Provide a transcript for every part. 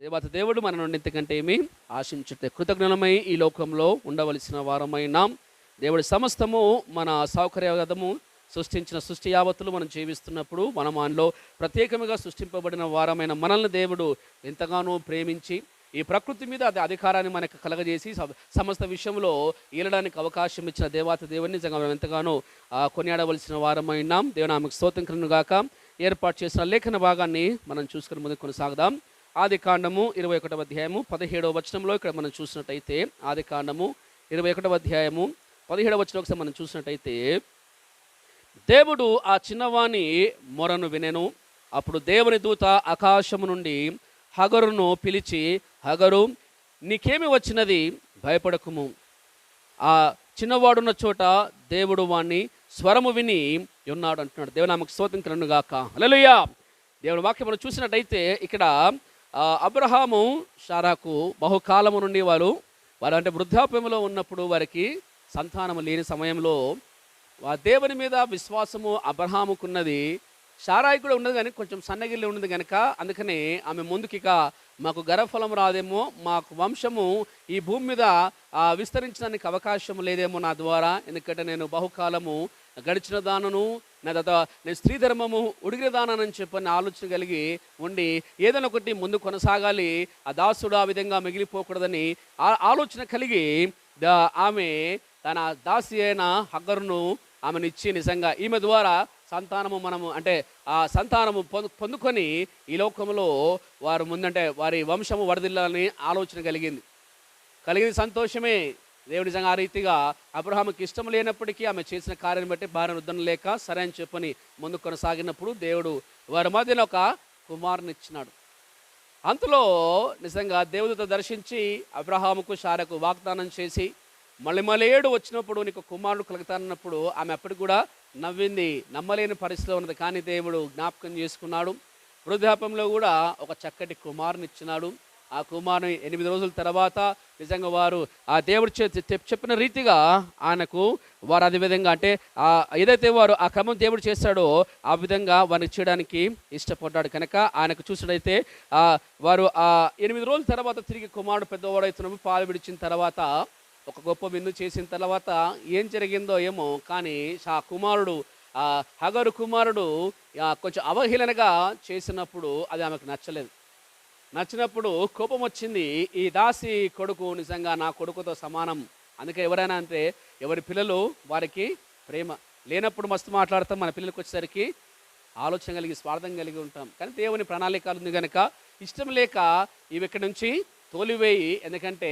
దేవుడు మన నుండి ఇంతకంటే ఏమి ఆశించుటే కృతజ్ఞులమై ఈ లోకంలో ఉండవలసిన వారమైనాం. దేవుడి సమస్తము మన సౌకర్యగతము సృష్టించిన సృష్టి యావత్తులు మనం జీవిస్తున్నప్పుడు మనం మనలో ప్రత్యేకంగా సృష్టింపబడిన వారమైన మనల్ని దేవుడు ఎంతగానో ప్రేమించి ఈ ప్రకృతి మీద అధికారాన్ని మనకు కలగజేసి సమస్త విషయంలో ఏలడానికి అవకాశం ఇచ్చిన దేవుని నిజంగా మనం ఎంతగానో కొనియాడవలసిన వారమైనాం. దేవుని ఆమెకు స్తోత్రం కలుగును గాక. ఏర్పాటు చేసిన లేఖన భాగాన్ని మనం చూసుకుని ముందుకు కొనసాగుదాం. ఆదికాండము 21వ అధ్యాయము 17వ వచనంలో ఇక్కడ మనం చూసినట్టయితే, ఆదికాండము 21వ అధ్యాయము 17వ వచనం ఒకసారి మనం చూసినట్టయితే, దేవుడు ఆ చిన్నవాని మొరను వినెను. అప్పుడు దేవుని దూత ఆకాశము నుండి హగరును పిలిచి, హగరు, నీకేమి వచ్చినది? భయపడకుము. ఆ చిన్నవాడున్న చోట దేవుడు వాణ్ణి స్వరము విని ఉన్నాడు అంటున్నాడు. దేవుని ఆమెకు స్తోత్రం కలుగును గాక. హల్లెలూయా. దేవుని వాక్యం మనం చూసినట్టయితే ఇక్కడ అబ్రహాము శారాకు బహుకాలము నుండి వారు అంటే వృద్ధాప్యంలో ఉన్నప్పుడు వారికి సంతానము లేని సమయంలో దేవుని మీద విశ్వాసము అబ్రహాముకున్నది. శారాయి కూడా ఉన్నది కానీ కొంచెం సన్నగిల్లి ఉన్నది కనుక అందుకనే ఆమె ముందుకిక మాకు గర్భఫలం రాదేమో, మాకు వంశము ఈ భూమి మీద విస్తరించడానికి అవకాశం లేదేమో నా ద్వారా, ఎందుకంటే నేను బహుకాలము గడిచిన దానను, నా తర్వాత నేను స్త్రీ ధర్మము ఉడిగిన దానని చెప్పని ఆలోచన కలిగి ఉండి ఏదైనా ఒకటి ముందు కొనసాగాలి, ఆ దాసుడు ఆ విధంగా మిగిలిపోకూడదని ఆలోచన కలిగి ఆమె తన దాసి అయిన హగ్గరును ఆమెనిచ్చి నిజంగా ఈమె ద్వారా సంతానము మనము అంటే ఆ సంతానము పొందుకొని ఈ లోకంలో వారు ముందంటే వారి వంశము వరదిల్లాలని ఆలోచన కలిగింది సంతోషమే. దేవుడు నిజంగా ఆ రీతిగా అబ్రహాముకి ఇష్టం లేనప్పటికీ ఆమె చేసిన కార్యాన్ని బట్టి భార్య వద్దన లేక సరే అని చెప్పని ముందు కొనసాగినప్పుడు దేవుడు వారి మధ్యన ఒక కుమారుని ఇచ్చినాడు. అంతలో నిజంగా దేవుడితో దర్శించి అబ్రహాముకు శారకు వాగ్దానం చేసి మళ్ళీ ఏడు వచ్చినప్పుడు నీకు కుమారుడు కలుగుతానన్నప్పుడు ఆమె అప్పటికి కూడా నవ్వింది. నమ్మలేని పరిస్థితిలో ఉన్నది, కానీ దేవుడు జ్ఞాపకం చేసుకున్నాడు. వృద్ధాప్యంలో కూడా ఒక చక్కటి కుమారుని ఇచ్చినాడు. ఆ కుమారుని 8 రోజుల తర్వాత నిజంగా వారు ఆ దేవుడు చెప్పిన రీతిగా ఆయనకు వారు అదే విధంగా అంటే ఏదైతే వారు ఆ క్రమం దేవుడు చేశాడో ఆ విధంగా వారిని చేయడానికి ఇష్టపడ్డాడు కనుక ఆయనకు చూసినట్టయితే వారు ఆ 8 రోజుల తర్వాత తిరిగి కుమారుడు పెద్దవాడైతున్నప్పుడు పాలు విడిచిన తర్వాత ఒక గొప్ప విందు చేసిన తర్వాత ఏం జరిగిందో ఏమో, కానీ ఆ కుమారుడు హగరు కుమారుడు కొంచెం అవహేళనగా చేసినప్పుడు అది ఆమెకు నచ్చినప్పుడు కోపం వచ్చింది. ఈ దాసి కొడుకు నిజంగా నా కొడుకుతో సమానం, అందుకే ఎవరైనా అంటే ఎవరి పిల్లలు వారికి ప్రేమ లేనప్పుడు మస్తు మాట్లాడతాం, మన పిల్లలకు వచ్చేసరికి ఆలోచన కలిగి స్వార్థం కలిగి ఉంటాం. కానీ దేవుని ప్రణాళికలు ఉంది కనుక ఇష్టం లేక ఇవి ఇక్కడి నుంచి తోలివేయి, ఎందుకంటే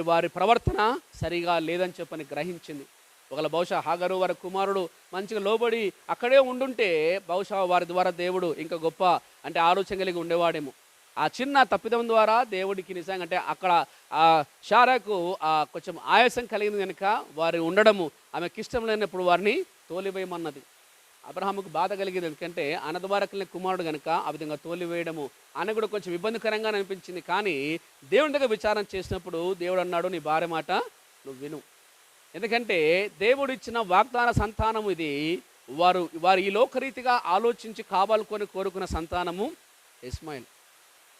వారి ప్రవర్తన సరిగా లేదని చెప్పని గ్రహించింది. ఒకవేళ బహుశా హాగరు వారి కుమారుడు మంచిగా లోబడి అక్కడే ఉండుంటే బహుశా వారి ద్వారా దేవుడు ఇంకా గొప్ప అంటే ఆలోచన కలిగి ఉండేవాడేమో. ఆ చిన్న తప్పిదం ద్వారా దేవుడికి నిజంగా అంటే అక్కడ ఆ శారాకు కొంచెం ఆయాసం కలిగింది కనుక వారు ఉండడము ఆమెకి ఇష్టం లేనప్పుడు వారిని తోలివేయమన్నది. అబ్రహాముకు బాధ కలిగింది, ఎందుకంటే ఆయన ద్వారా కలిగిన కుమారుడు కనుక ఆ విధంగా తోలివేయడము ఆయన కూడా కొంచెం ఇబ్బందికరంగా అనిపించింది. కానీ దేవుని దగ్గర విచారణ చేసినప్పుడు దేవుడు అన్నాడు, నీ భార్య మాట నువ్వు విను, ఎందుకంటే దేవుడు ఇచ్చిన వాగ్దాన సంతానము ఇది. వారు ఈ లోకరీతిగా ఆలోచించి కావాలకొని కోరుకున్న సంతానము ఇస్మాయిల్.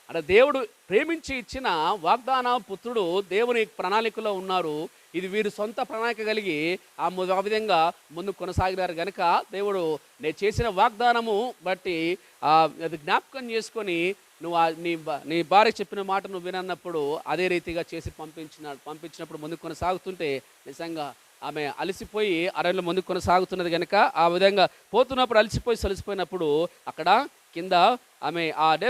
అంటే దేవుడు ప్రేమించి ఇచ్చిన వాగ్దాన పుత్రుడు దేవుని ప్రణాళికలో ఉన్నారు. ఇది వీరు సొంత ప్రణాళిక కలిగి ఆ విధంగా ముందు కొనసాగినారు కనుక దేవుడు నేను చేసిన వాగ్దానము బట్టి అది జ్ఞాపకం చేసుకొని నువ్వు నీ భార్య చెప్పిన మాట నువ్వు వినన్నప్పుడు అదే రీతిగా చేసి పంపించినప్పుడు ముందుకు కొనసాగుతుంటే నిజంగా ఆమె అలసిపోయి అరణ్యంలో ముందుకు కొనసాగుతున్నది కనుక ఆ విధంగా పోతున్నప్పుడు సలిసిపోయినప్పుడు అక్కడ కింద ఆమె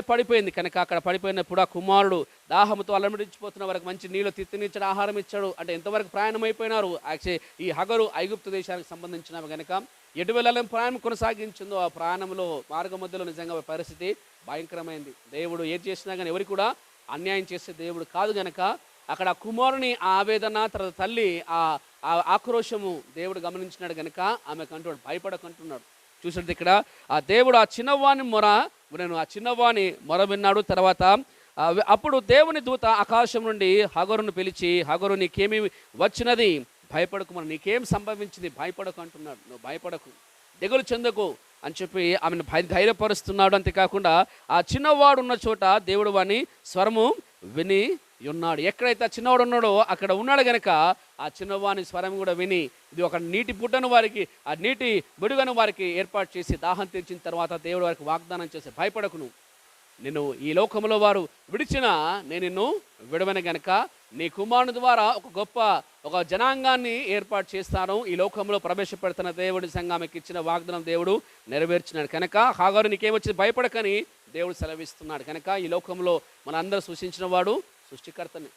పడిపోయింది కనుక అక్కడ పడిపోయినప్పుడు ఆ కుమారుడు దాహంతో అలమటించిపోతున్న వారికి మంచి నీళ్ళు తిత్తినిచ్చడం ఆహారం ఇచ్చాడు. అంటే ఎంతవరకు ప్రయాణం అయిపోయినారు. యాక్చువల్లీ ఈ హగరు ఐగుప్తు దేశానికి సంబంధించినవి కనుక ఎటు వెళ్ళాలని ప్రయాణం కొనసాగించిందో ఆ ప్రయాణంలో మార్గ మధ్యలో నిజంగా పరిస్థితి భయంకరమైంది. దేవుడు ఏది చేసినా కానీ ఎవరికి కూడా అన్యాయం చేసే దేవుడు కాదు కనుక అక్కడ కుమారుని ఆవేదన తర్వాత తల్లి ఆక్రోశము దేవుడు గమనించినాడు కనుక ఆమెకు అంటున్నాడు, భయపడకంటున్నాడు. చూసినట్టు ఇక్కడ ఆ దేవుడు ఆ చిన్నవాణి మొర విన్నాడు. తర్వాత అప్పుడు దేవుని దూత ఆకాశం నుండి హగరును పిలిచి, హగరు నీకేమి వచ్చినది? భయపడకు, నీకేం సంభవించింది? భయపడకు అంటున్నాడు. నువ్వు భయపడకు, దిగులు చెందకు, అని చెప్పి ఆమెను ధైర్యపరుస్తున్నాడు. అంతేకాకుండా ఆ చిన్నవాడు ఉన్న చోట దేవుడు వాని స్వరము విని ఉన్నాడు. ఎక్కడైతే ఆ చిన్నవాడు ఉన్నాడో అక్కడ ఉన్నాడు గనక ఆ చిన్నవాని స్వరం కూడా విని ఇది ఒక నీటి పుట్టను వారికి, ఆ నీటి బుడుగను వారికి ఏర్పాటు చేసి దాహం తీర్చిన తర్వాత దేవుడు వారికి వాగ్దానం చేసి, భయపడకును, నిన్ను ఈ లోకంలో వారు విడిచినా నేను నిన్ను విడవను గనక నీ కుమారుని ద్వారా ఒక జనాంగాన్ని ఏర్పాటు చేస్తాను, ఈ లోకంలో ప్రవేశపెడుతున్న దేవుడి సంఘానికి ఇచ్చిన వాగ్దానం దేవుడు నెరవేర్చినాడు కనుక హాగారు నీకేమొచ్చింది భయపడకని దేవుడు సెలవిస్తున్నాడు. కనుక ఈ లోకంలో మన అందరూ సృష్టించిన వాడు సృష్టికర్తని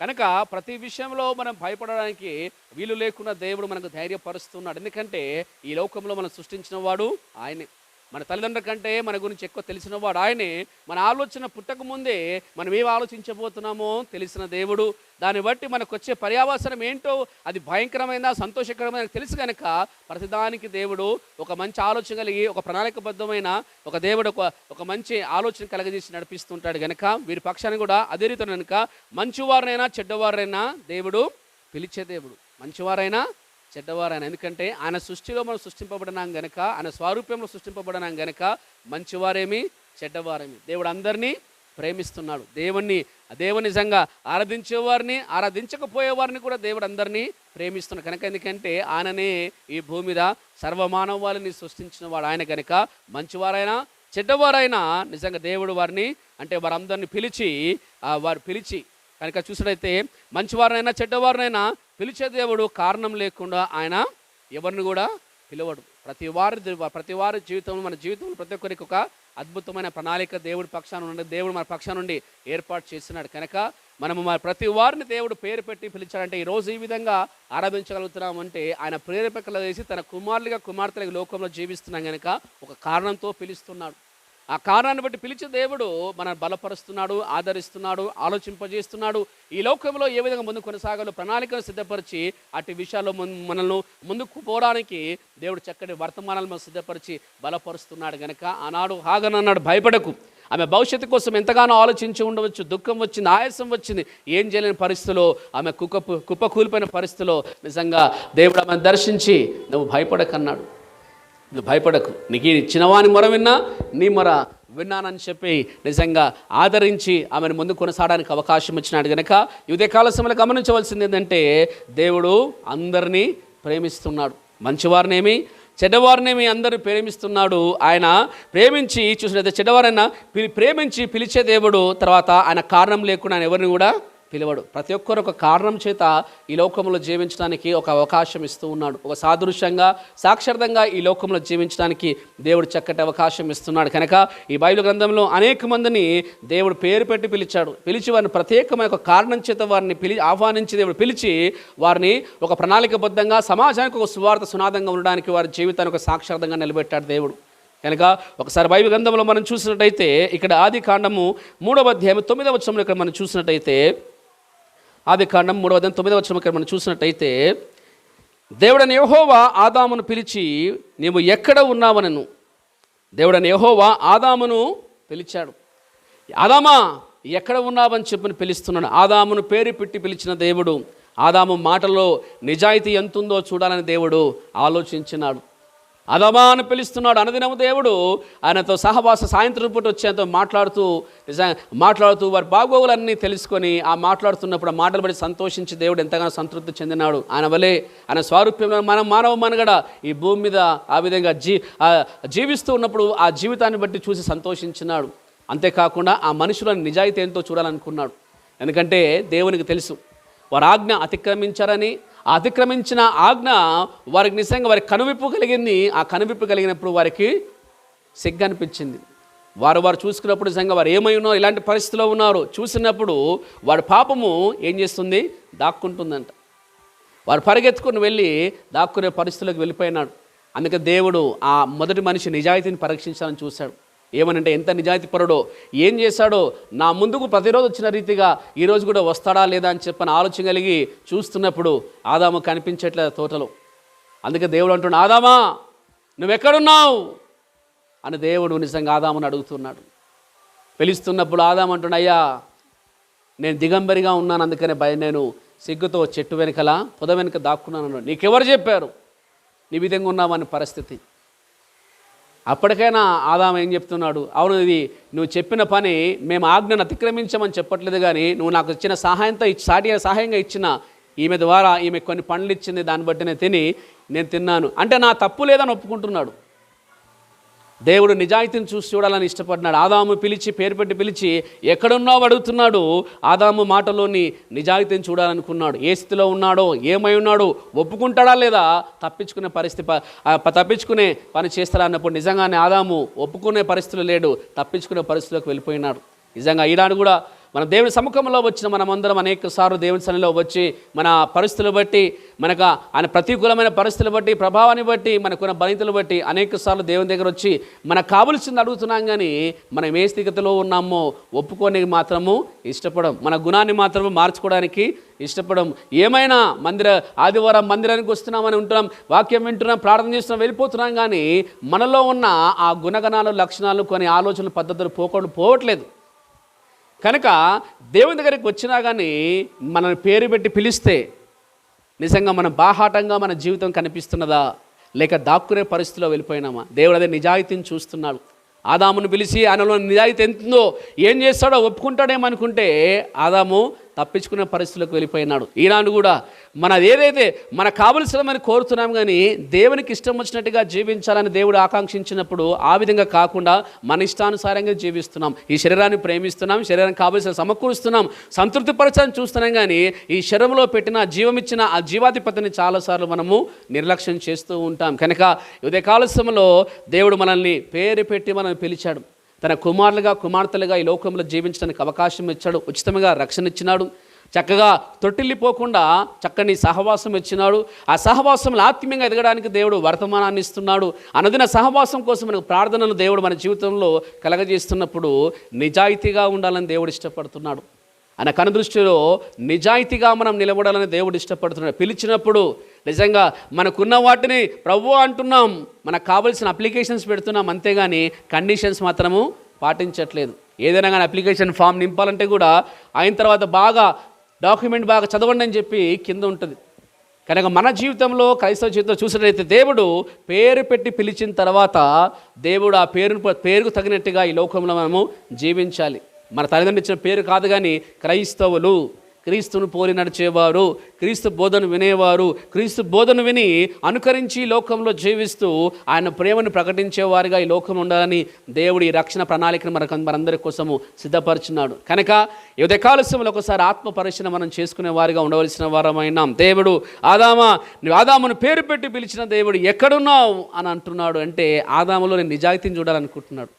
కనుక ప్రతి విషయంలో మనం భయపడడానికి వీలు లేకుండా దేవుడు మనకు ధైర్యపరుస్తున్నాడు. ఎందుకంటే ఈ లోకంలో మనం సృష్టించిన వాడు ఆయనే. మన తల్లిదండ్రుల కంటే మన గురించి ఎక్కువ తెలిసిన వాడు ఆయనే. మన ఆలోచన పుట్టక ముందే మనం ఏం ఆలోచించబోతున్నామో తెలిసిన దేవుడు. దాన్ని బట్టి మనకు వచ్చే పర్యావసరం ఏంటో అది భయంకరమైన సంతోషకరమైన తెలుసు కనుక ప్రతిదానికి దేవుడు ఒక మంచి ఆలోచన కలిగి ఒక ప్రణాళికబద్ధమైన ఒక దేవుడు ఒక మంచి ఆలోచన కలగజేసి నడిపిస్తుంటాడు కనుక వీరి పక్షాన్ని కూడా అదే రీతి కనుక మంచివారైనా చెడ్డవారైనా దేవుడు పిలిచే దేవుడు. మంచివారైనా చెడ్డవారైనా, ఎందుకంటే ఆయన సృష్టిలో మనం సృష్టింపబడినాం గనక, ఆయన స్వరూపంలో సృష్టింపబడినాం గనక మంచివారేమి చెడ్డవారేమి దేవుడు అందరినీ ప్రేమిస్తున్నాడు. దేవుని నిజంగా ఆరాధించేవారిని ఆరాధించకపోయేవారిని కూడా దేవుడు అందరినీ ప్రేమిస్తున్నాడు కనుక, ఎందుకంటే ఆయననే ఈ భూమి మీద సర్వమానవాళిని సృష్టించిన వాడు ఆయన కనుక మంచివారైనా చెడ్డవారైనా నిజంగా దేవుడు వారిని అంటే వారందరినీ పిలిచి కనుక చూసినట్లయితే మంచివారినైనా చెడ్డవారినైనా పిలిచే దేవుడు కారణం లేకుండా ఆయన ఎవరిని కూడా పిలవడు. ప్రతి వారి జీవితంలో మన జీవితంలో ప్రతి ఒక్కరికి ఒక అద్భుతమైన ప్రణాళిక దేవుడి దేవుడు మన పక్షాన నుండి ఏర్పాటు చేస్తున్నాడు కనుక మనము ప్రతి వారిని దేవుడు పేరు పెట్టి పిలిచాడంటే ఈరోజు ఈ విధంగా ఆరాధించగలుగుతున్నామంటే ఆయన ప్రేరేపకలు చేసి తన కుమార్తెలకు లోకంలో జీవిస్తున్నాం కనుక ఒక కారణంతో పిలుస్తున్నాడు. ఆ కారణాన్ని బట్టి పిలిచే దేవుడు మనల్ని బలపరుస్తున్నాడు, ఆదరిస్తున్నాడు, ఆలోచింపజేస్తున్నాడు. ఈ లోకంలో ఏ విధంగా ముందు కొనసాగాలో ప్రణాళికను సిద్ధపరిచి అటు విషయాల్లో మనల్ని ముందుకు పోవడానికి దేవుడు చక్కటి వర్తమానాలను సిద్ధపరిచి బలపరుస్తున్నాడు కనుక ఆనాడు హాగర్ అన్నాడు, భయపడకు. ఆమె భవిష్యత్తు కోసం ఎంతగానో ఆలోచించి ఉండవచ్చు, దుఃఖం వచ్చింది, ఆయాసం వచ్చింది, ఏం చేయలేని పరిస్థితిలో ఆమె కుప్పకూలిపోయిన పరిస్థితిలో నిజంగా దేవుడు ఆమెను దర్శించి నువ్వు భయపడకన్నాడు. నువ్వు భయపడకు, నీకు చిన్నవాని మొర విన్నా నీ మొర విన్నానని చెప్పి నిజంగా ఆదరించి ఆమెను ముందు కొనసాగడానికి అవకాశం ఇచ్చినాడు కనుక ఇదే కాల సమయంలో గమనించవలసింది ఏంటంటే దేవుడు అందరినీ ప్రేమిస్తున్నాడు. మంచివారినేమి చెడ్డవారినేమి అందరూ ప్రేమిస్తున్నాడు. ఆయన ప్రేమించి చూసినట్లయితే చెడ్డవారైనా ప్రేమించి పిలిచే దేవుడు. తర్వాత ఆయన కారణం లేకుండా ఆయన ఎవరిని కూడా పిలవడు. ప్రతి ఒక్కరు ఒక కారణం చేత ఈ లోకంలో జీవించడానికి ఒక అవకాశం ఇస్తూ ఉన్నాడు. ఒక సాదృశ్యంగా సాక్షార్థంగా ఈ లోకంలో జీవించడానికి దేవుడు చక్కటి అవకాశం ఇస్తున్నాడు కనుక ఈ బైబిల్ గ్రంథంలో అనేక మందిని దేవుడు పేరు పెట్టి పిలిచి వారిని ప్రత్యేకమైన ఒక కారణం చేత వారిని ఆహ్వానించి దేవుడు పిలిచి వారిని ఒక ప్రణాళికబద్ధంగా సమాజానికి ఒక సువార్త సునాదంగా ఉండడానికి వారి జీవితాన్ని ఒక సాక్షార్థంగా నిలబెట్టాడు దేవుడు కనుక ఒకసారి బైబిల్ గ్రంథంలో మనం చూసినట్టయితే ఇక్కడ ఆదికాండము 3వ అధ్యాయం 9వ వచనంలో ఇక్కడ మనం చూసినట్టయితే ఆదికాండం 3వ అధ్యాయం 9వ వచనం ఇక్కడ మనం చూసినట్టయితే దేవుడైన యెహోవా ఆదామును పిలిచి నీవు ఎక్కడ ఉన్నావనను. దేవుడైన యెహోవా ఆదామును పిలిచాడు. ఆదామా ఎక్కడ ఉన్నావని చెప్పని పిలుస్తున్నాడు. ఆదామును పేరు పెట్టి పిలిచిన దేవుడు ఆదాము మాటలో నిజాయితీ ఎంతుందో చూడాలని దేవుడు ఆలోచించినాడు. ఆదామా అని పిలుస్తున్నాడు. అనుదినము దేవుడు ఆయనతో సాయంత్రం పూట వచ్చి ఆయనతో మాట్లాడుతూ వారి బాగోగులన్నీ తెలుసుకొని ఆ మాట్లాడుతున్నప్పుడు ఆ మాటలు బట్టి సంతోషించి దేవుడు ఎంతగానో సంతృప్తి చెందినాడు. ఆయన వలె ఆయన స్వారూప్యంలో మానవ మనగడ ఈ భూమి మీద ఆ విధంగా జీవిస్తూ ఉన్నప్పుడు ఆ జీవితాన్ని బట్టి చూసి సంతోషించినాడు. అంతేకాకుండా ఆ మనుషులను నిజాయితీ ఎంతో చూడాలనుకున్నాడు. ఎందుకంటే దేవునికి తెలుసు వారు ఆజ్ఞ అతిక్రమించారని. ఆ అతిక్రమించిన ఆజ్ఞ వారికి నిజంగా వారికి కనువిప్పు కలిగింది. ఆ కనువిప్పు కలిగినప్పుడు వారికి సిగ్గు అనిపించింది. వారు చూసుకున్నప్పుడు నిజంగా వారు ఏమై ఉన్నారో ఇలాంటి పరిస్థితిలో ఉన్నారు చూసినప్పుడు వారి పాపము ఏం చేస్తుంది దాక్కుంటుందంట. వారు పరిగెత్తుకుని వెళ్ళి దాక్కునే పరిస్థితులకు వెళ్ళిపోయినాడు. అందుకే దేవుడు ఆ మొదటి మనిషి నిజాయితీని పరీక్షించాలని చూశాడు. ఏమనంటే ఎంత నిజాయితీ పరుడో, ఏం చేశాడో, నా ముందుకు ప్రతిరోజు వచ్చిన రీతిగా ఈరోజు కూడా వస్తాడా లేదా అని చెప్పని ఆలోచన కలిగి చూస్తున్నప్పుడు ఆదాము కనిపించట్లేదు తోటలో. అందుకే దేవుడు అంటున్నాడు, ఆదామా నువ్వెక్కడున్నావు అని దేవుడు నిజంగా ఆదాముని అడుగుతున్నాడు. పిలుస్తున్నప్పుడు ఆదాము అంటున్నాడు, అయ్యా నేను దిగంబరిగా ఉన్నాను, అందుకనే నేను సిగ్గుతో చెట్టు వెనకల పొద వెనుక దాక్కున్నాను. నీకెవరు చెప్పారు నీ విధంగా ఉన్నామని పరిస్థితి? అప్పటికైనా ఆదాము ఏం చెప్తున్నాడు, అవును ఇది నువ్వు చెప్పిన పని మేము ఆజ్ఞను అతిక్రమించమని చెప్పట్లేదు, కానీ నువ్వు నాకు ఇచ్చిన సహాయంతో సహాయంగా ఇచ్చిన ఈమె ద్వారా ఈమె కొన్ని పండ్లు ఇచ్చింది, దాన్ని బట్టి నేను తిన్నాను అంటే నా తప్పు లేదని ఒప్పుకుంటున్నాడు. దేవుడు నిజాయితీని చూసి చూడాలని ఇష్టపడినాడు. ఆదాము పేరు పెట్టి పిలిచి ఎక్కడున్నావు అడుగుతున్నాడు. ఆదాము మాటలోని నిజాయితీని చూడాలనుకున్నాడు. ఏ స్థితిలో ఉన్నాడో, ఏమై ఉన్నాడో, ఒప్పుకుంటాడా లేదా, తప్పించుకునే పని చేస్తాడా అన్నప్పుడు నిజంగానే ఆదాము ఒప్పుకునే పరిస్థితులు లేడు, తప్పించుకునే పరిస్థితిలోకి వెళ్ళిపోయినాడు. నిజంగా ఈనాడు కూడా మన దేవుని సముఖంలో వచ్చిన మనమందరం అనేక సార్లు దేవుని సన్నిధిలో వచ్చి మన పరిస్థితులు బట్టి, మనకు ఆయన ప్రతికూలమైన పరిస్థితులు బట్టి, ప్రభావాన్ని బట్టి, మనకున్న బలితలు బట్టి అనేక సార్లు దేవుని దగ్గర వచ్చి మనకు కావలసింది అడుగుతున్నాం, కానీ మనం ఏ స్థితిలో ఉన్నామో ఒప్పుకోనికి మాత్రము ఇష్టపడం, మన గుణాన్ని మాత్రము మార్చుకోవడానికి ఇష్టపడం. ఏమైనా ఆదివారం మందిరానికి వస్తున్నామని ఉంటున్నాం, వాక్యం వింటున్నాం, ప్రార్థన చేస్తున్నాం, వెళ్ళిపోతున్నాం, కానీ మనలో ఉన్న ఆ గుణగణాలు, లక్షణాలు, కొన్ని ఆలోచనలు, పద్ధతులు పోవట్లేదు. కనుక దేవుని దగ్గరికి వచ్చినా కానీ మనల్ని పేరు పెట్టి పిలిస్తే నిజంగా మనం బాహాటంగా మన జీవితం కనిపిస్తున్నదా, లేక దాక్కునే పరిస్థితిలో వెళ్ళిపోయినామా? దేవుడు అదే నిజాయితీని చూస్తున్నాడు. ఆదామును పిలిచి ఆయనలో నిజాయితీ ఎంతుందో, ఏం చేస్తాడో ఒప్పుకుంటాడేమనుకుంటే ఆదాము తప్పించుకునే పరిస్థితులకు వెళ్ళిపోయినాడు. ఈనాడు కూడా ఏదైతే మనకు కావలసినమని కోరుతున్నాం, కానీ దేవునికి ఇష్టం వచ్చినట్టుగా జీవించాలని దేవుడు ఆకాంక్షించినప్పుడు ఆ విధంగా కాకుండా మన ఇష్టానుసారంగా జీవిస్తున్నాం. ఈ శరీరాన్ని ప్రేమిస్తున్నాం, శరీరానికి కావలసిన సమకూరుస్తున్నాం, సంతృప్తిపరచాలని చూస్తున్నాం, కానీ ఈ శరీరంలో పెట్టిన జీవమిచ్చిన ఆ జీవాధిపతిని చాలాసార్లు మనము నిర్లక్ష్యం చేస్తూ ఉంటాం. కనుక ఉదయకాల సమయంలో దేవుడు మనల్ని పేరు పెట్టి మనల్ని పిలిచాడు. తన కుమార్తెలుగా ఈ లోకంలో జీవించడానికి అవకాశం ఇచ్చాడు. ఉచితంగా రక్షణ ఇచ్చినాడు. చక్కగా తొట్టిల్లిపోకుండా చక్కని సహవాసం ఇచ్చినాడు. ఆ సహవాసంలో ఆత్మీయంగా ఎదగడానికి దేవుడు వర్తమానాన్ని ఇస్తున్నాడు. అనుదిన సహవాసం కోసం మనకు ప్రార్థనలు దేవుడు మన జీవితంలో కలగజేస్తున్నప్పుడు నిజాయితీగా ఉండాలని దేవుడు ఇష్టపడుతున్నాడు. ఆయన కనుదృష్టిలో నిజాయితీగా మనం నిలబడాలని దేవుడు ఇష్టపడుతున్నాడు. పిలిచినప్పుడు నిజంగా మనకున్న వాటిని ప్రభువా అంటున్నాం, మనకు కావాల్సిన అప్లికేషన్స్ పెడుతున్నాం, అంతేగాని కండిషన్స్ మాత్రము పాటించట్లేదు. ఏదైనా కానీ అప్లికేషన్ ఫామ్ నింపాలంటే కూడా అయిన తర్వాత డాక్యుమెంట్ బాగా చదవండి అని చెప్పి కింద ఉంటుంది. కనుక మన జీవితంలో, క్రైస్తవ జీవితంలో చూసినట్లయితే దేవుడు పేరు పెట్టి పిలిచిన తర్వాత దేవుడు ఆ పేరుకు తగినట్టుగా ఈ లోకంలో మనము జీవించాలి. మన తల్లిదండ్రులు ఇచ్చిన పేరు కాదు, కానీ క్రైస్తవులు, క్రీస్తును పోలి నడిచేవారు, క్రీస్తు బోధను వినేవారు, క్రీస్తు బోధను విని అనుకరించి లోకంలో జీవిస్తూ ఆయన ప్రేమను ప్రకటించేవారుగా ఈ లోకంలో ఉండాలని దేవుడు ఈ రక్షణ ప్రణాళికను మనందరి కోసము సిద్ధపరుచున్నాడు. కనుక ఉదయకాల సమయంలో ఒకసారి ఆత్మ పరిశీలన మనం చేసుకునే వారిగా ఉండవలసిన వారమైనాం. దేవుడు ఆదామును పేరు పెట్టి పిలిచిన దేవుడు ఎక్కడున్నావు అని అంటున్నాడు. అంటే ఆదాములో నేను నిజాయితీని చూడాలనుకుంటున్నాడు.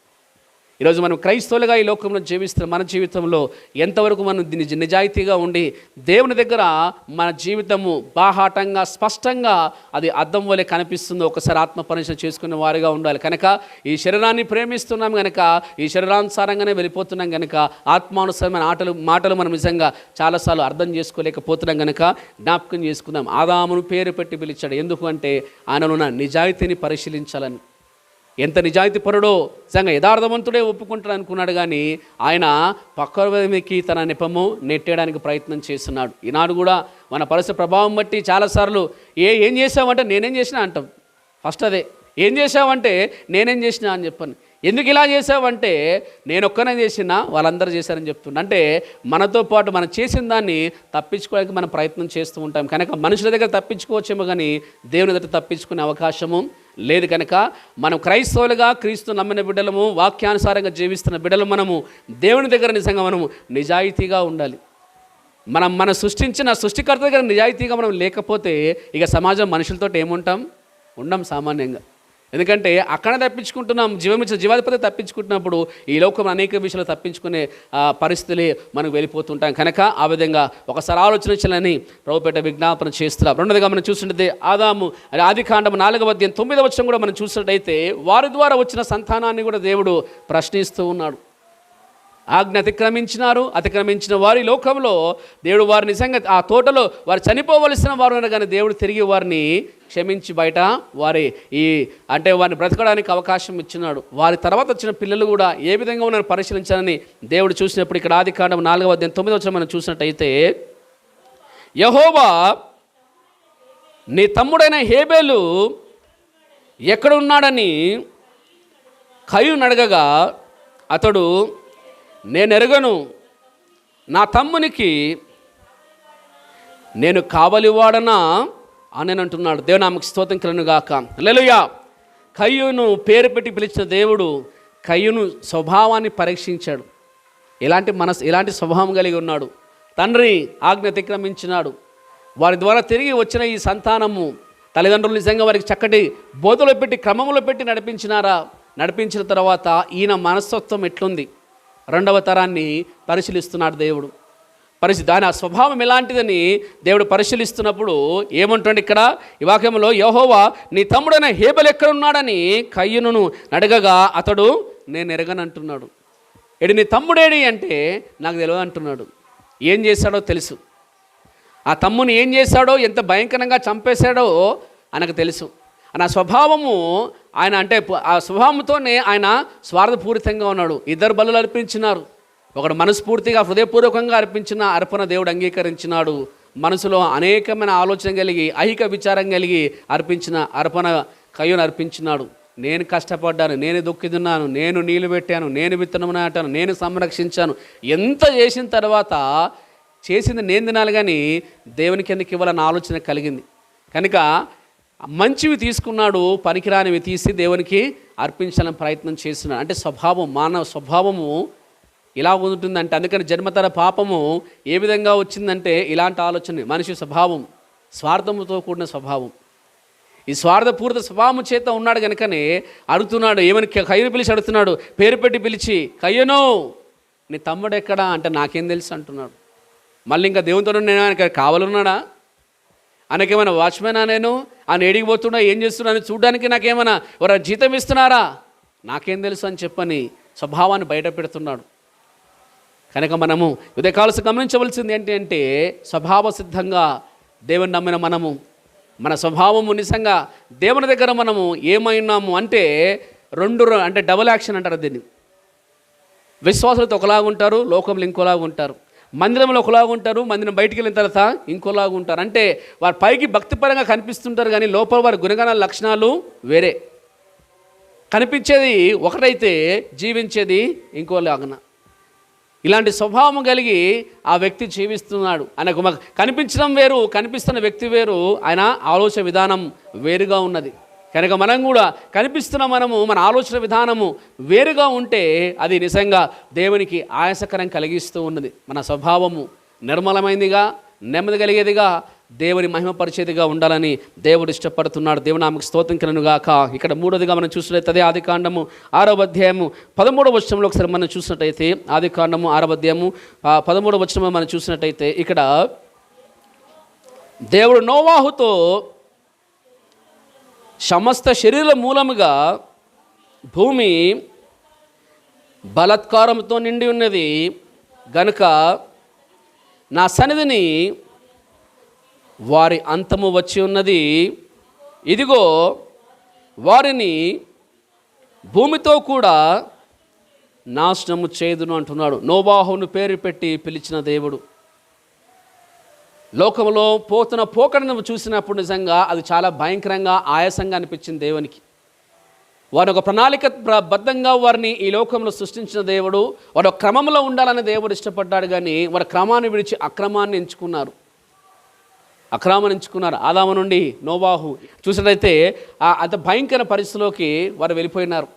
ఈరోజు మనం క్రైస్తవులుగా ఈ లోకంలో జీవిస్తున్న మన జీవితంలో ఎంతవరకు మనం నిజాయితీగా ఉండి దేవుని దగ్గర మన జీవితము బాహాటంగా, స్పష్టంగా అది అద్దం వలె కనిపిస్తుందో ఒకసారి ఆత్మ పరిశీలన చేసుకునే వారిగా ఉండాలి. కనుక ఈ శరీరాన్ని ప్రేమిస్తున్నాం కనుక, ఈ శరీరానుసారంగానే వెళ్ళిపోతున్నాం కనుక, ఆత్మానుసారమైన మాటలు మనం నిజంగా చాలాసార్లు అర్థం చేసుకోలేకపోతున్నాం కనుక జ్ఞాపకం చేసుకుందాం. ఆదామును పేరు పెట్టి పిలిచాడు. ఎందుకు అంటే ఆయనలో ఉన్న నిజాయితీని పరిశీలించాలని. ఎంత నిజాయితీ పరుడో, నిజంగా యథార్థవంతుడే ఒప్పుకుంటాడు అనుకున్నాడు, కానీ ఆయన పక్కకి తన నెపము నెట్టేయడానికి ప్రయత్నం చేస్తున్నాడు. ఈనాడు కూడా మన పరిస్థితి ప్రభావం బట్టి చాలాసార్లు ఏం చేసావంటే నేనేం చేసినా అంటాం. ఫస్ట్ అదే, ఏం చేసావంటే నేనేం చేసినా అని చెప్పాను. ఎందుకు ఇలా చేసావంటే నేను ఒక్కనే చేసినా వాళ్ళందరూ చేశారని చెప్తున్నా. అంటే మనతో పాటు మనం చేసిన దాన్ని తప్పించుకోవడానికి మనం ప్రయత్నం చేస్తూ ఉంటాం. కనుక మనుషుల దగ్గర తప్పించుకోవచ్చేమో, కానీ దేవుని దగ్గర తప్పించుకునే అవకాశము లేదు. కనుక మనం క్రైస్తవులుగా, క్రీస్తు నమ్మిన బిడ్డలము, వాక్యానుసారంగా జీవిస్తున్న బిడ్డలు మనము దేవుని దగ్గర నిజంగా మనము నిజాయితీగా ఉండాలి. మన సృష్టికర్త దగ్గర నిజాయితీగా మనం లేకపోతే ఇక సమాజం మనుషులతో ఉండం సామాన్యంగా. ఎందుకంటే అక్కడ తప్పించుకుంటున్నాం, జీవాధిపతి తప్పించుకుంటున్నప్పుడు ఈ లోకం అనేక విషయాలు తప్పించుకునే పరిస్థితులే మనకు వెళ్ళిపోతుంటాం. కనుక ఆ విధంగా ఒకసారి ఆలోచించాలని ప్రభుపేట విజ్ఞాపన చేస్తున్నాం. రెండోదిగా మనం చూసినట్లయితే ఆదాము ఆదికాండము 4:9 కూడా మనం చూసినట్టయితే వారి ద్వారా వచ్చిన సంతానాన్ని కూడా దేవుడు ప్రశ్నిస్తూ ఉన్నాడు. ఆజ్ఞ అతిక్రమించిన వారి లోకంలో దేవుడు వారు నిజంగా ఆ తోటలో వారు చనిపోవలసిన వారు కానీ దేవుడు తిరిగి వారిని క్షమించి బయట వారిని బ్రతకడానికి అవకాశం ఇచ్చినాడు. వారి తర్వాత వచ్చిన పిల్లలు కూడా ఏ విధంగా ఉన్నారని పరిశీలించాలని దేవుడు చూసినప్పుడు ఇక్కడ ఆదికాండం 4:9 మనం చూసినట్టయితే, యెహోవా నీ తమ్ముడైన హేబేలు ఎక్కడ ఉన్నాడని కయ్యూను అడగగా అతడు, నేనెరగను, నా తమ్మునికి నేను కావలివాడనా అని అంటున్నాడు. దేవునామకు స్తోత్రం కలుగును గాక. హల్లెలూయా. కయ్యూను పేరు పెట్టి పిలిచిన దేవుడు కయ్యూను స్వభావాన్ని పరీక్షించాడు. ఎలాంటి స్వభావం కలిగి ఉన్నాడు. తండ్రి ఆజ్ఞ అతిక్రమించినాడు. వారి ద్వారా తిరిగి వచ్చిన ఈ సంతానము తల్లిదండ్రులు నిజంగా వారికి చక్కటి బోధలో పెట్టి క్రమంలో పెట్టి నడిపించిన తర్వాత ఈయన మనస్తత్వం ఎట్లుంది, రెండవ తరాన్ని పరిశీలిస్తున్నాడు దేవుడు. దాని ఆ స్వభావం ఎలాంటిదని దేవుడు పరిశీలిస్తున్నప్పుడు ఏమంటాడు ఇక్కడ ఈ వాక్యంలో, యెహోవా నీ తమ్ముడైన హేబెలు ఎక్కడున్నాడని కయ్యూనును అడగగా అతడు, నేను ఎరగనంటున్నాడు. నీ తమ్ముడేడి అంటే నాకు తెలియదు అంటున్నాడు. ఏం చేశాడో తెలుసు. ఆ తమ్ముని ఏం చేశాడో, ఎంత భయంకరంగా చంపేశాడో ఆయనకు తెలుసు. ఆ స్వభావము ఆయన అంటే ఆ స్వభావంతోనే ఆయన స్వార్థపూరితంగా ఉన్నాడు. ఇద్దరు బలులు అర్పించినారు. ఒకడు మనస్ఫూర్తిగా హృదయపూర్వకంగా అర్పించిన అర్పణ దేవుడు అంగీకరించినాడు. మనసులో అనేకమైన ఆలోచన కలిగి ఐహిక విచారం కలిగి అర్పించిన అర్పణ కయ్యూను అర్పించినాడు. నేను కష్టపడ్డాను, నేను దుఃఖితున్నాను, నేను నీళ్లు పెట్టాను, నేను విత్తనం నాటాను, నేను సంరక్షించాను, ఎంత చేసిన తర్వాత చేసింది నేను తినాలి కానీ దేవునికి ఎందుకు ఇవ్వాలన్న ఆలోచన కలిగింది. కనుక మంచివి తీసుకున్నాడు, పనికిరానివి తీసి దేవునికి అర్పించాలని ప్రయత్నం చేస్తున్నాడు. అంటే స్వభావం, మానవ స్వభావము ఇలా ఉంటుందంటే, అందుకని జన్మతర పాపము ఏ విధంగా వచ్చిందంటే ఇలాంటి ఆలోచన. మనిషి స్వభావం స్వార్థముతో కూడిన స్వభావం. ఈ స్వార్థపూరిత స్వభావం చేత ఉన్నాడు కనుకనే అడుగుతున్నాడు. ఏమని కయ్యూను పిలిచి అడుగుతున్నాడు, పేరు పెట్టి పిలిచి, కయ్యూను నీ తమ్ముడు ఎక్కడా అంటే నాకేం తెలుసు అంటున్నాడు. మళ్ళీ ఇంకా దేవునితో నేను ఆయన కావాలన్నాడా, ఆయనకేమైనా వాచ్మెనా, నేను ఆయన ఏడికి పోతున్నా ఏం చేస్తున్నాను చూడడానికి నాకేమైనా ఎవరైనా జీతం ఇస్తున్నారా, నాకేం తెలుసు అని చెప్పని స్వభావాన్ని బయట పెడుతున్నాడు. కనుక మనము ఉదయకాలసు గమనించవలసింది ఏంటి అంటే, స్వభావ సిద్ధంగా దేవుని నమ్మిన మనము, మన స్వభావము నిజంగా దేవుని దగ్గర మనము ఏమైనాము అంటే అంటే డబుల్ యాక్షన్ అంటారు దీన్ని. విశ్వాసులతో ఒకలాగా ఉంటారు, లోకంలో ఇంకోలాగా ఉంటారు. మందిరంలో ఒకలాగా ఉంటారు, మందిరం బయటికి వెళ్ళిన తర్వాత ఇంకోలాగా ఉంటారు. అంటే వారి పైకి భక్తిపరంగా కనిపిస్తుంటారు కానీ లోపల వారి గుణగణాల లక్షణాలు వేరే. కనిపించేది ఒకటైతే జీవించేది ఇంకోలాగన. ఇలాంటి స్వభావం కలిగి ఆ వ్యక్తి జీవిస్తున్నాడు. ఆయనకు కనిపించడం వేరు, కనిపిస్తున్న వ్యక్తి వేరు, ఆయన ఆలోచన విధానం వేరుగా ఉన్నది. కనుక మనం కూడా కనిపిస్తున్న మన ఆలోచన విధానము వేరుగా ఉంటే అది నిజంగా దేవునికి ఆయాసకరం కలిగిస్తూ ఉన్నది. మన స్వభావము నిర్మలమైనదిగా, నెమ్మది కలిగేదిగా, దేవుని మహిమపరిచేదిగా ఉండాలని దేవుడు ఇష్టపడుతున్నాడు. దేవుని నామముకు స్తోత్రం కలుగును గాక. ఇక్కడ మూడోదిగా మనం చూసినట్లయితే ఆదికాండము 6వ అధ్యాయము 13వ వచనంలో ఒకసారి మనం చూసినట్టయితే, ఆదికాండము 6వ అధ్యాయము 13వ వచనంలో మనం చూసినట్టయితే ఇక్కడ దేవుడు నోవాహుతో సమస్త శరీర మూలముగా భూమి బలాత్కారంతో నిండి ఉన్నది గనుక నా సన్నిధిని వారి అంతము వచ్చి ఉన్నది, ఇదిగో వారిని భూమితో కూడా నాశనము చేయుదును అంటున్నాడు. నోవాహును పేరు పెట్టి పిలిచిన దేవుడు. లోకంలో పోతున్న పోకడను చూసినప్పుడు నిజంగా అది చాలా భయంకరంగా ఆయాసంగా అనిపించింది దేవునికి. వారు ఒక ప్రణాళిక బద్ధంగా వారిని ఈ లోకంలో సృష్టించిన దేవుడు, వారు ఒక క్రమంలో ఉండాలని దేవుడు ఇష్టపడ్డాడు. కానీ వారి క్రమాన్ని విడిచి అక్రమాన్ని ఎంచుకున్నారు. ఆదాము నుండి నోవాహు చూసినట్లయితే అంత భయంకర పరిస్థితిలోకి వారు వెళ్ళిపోయినారు.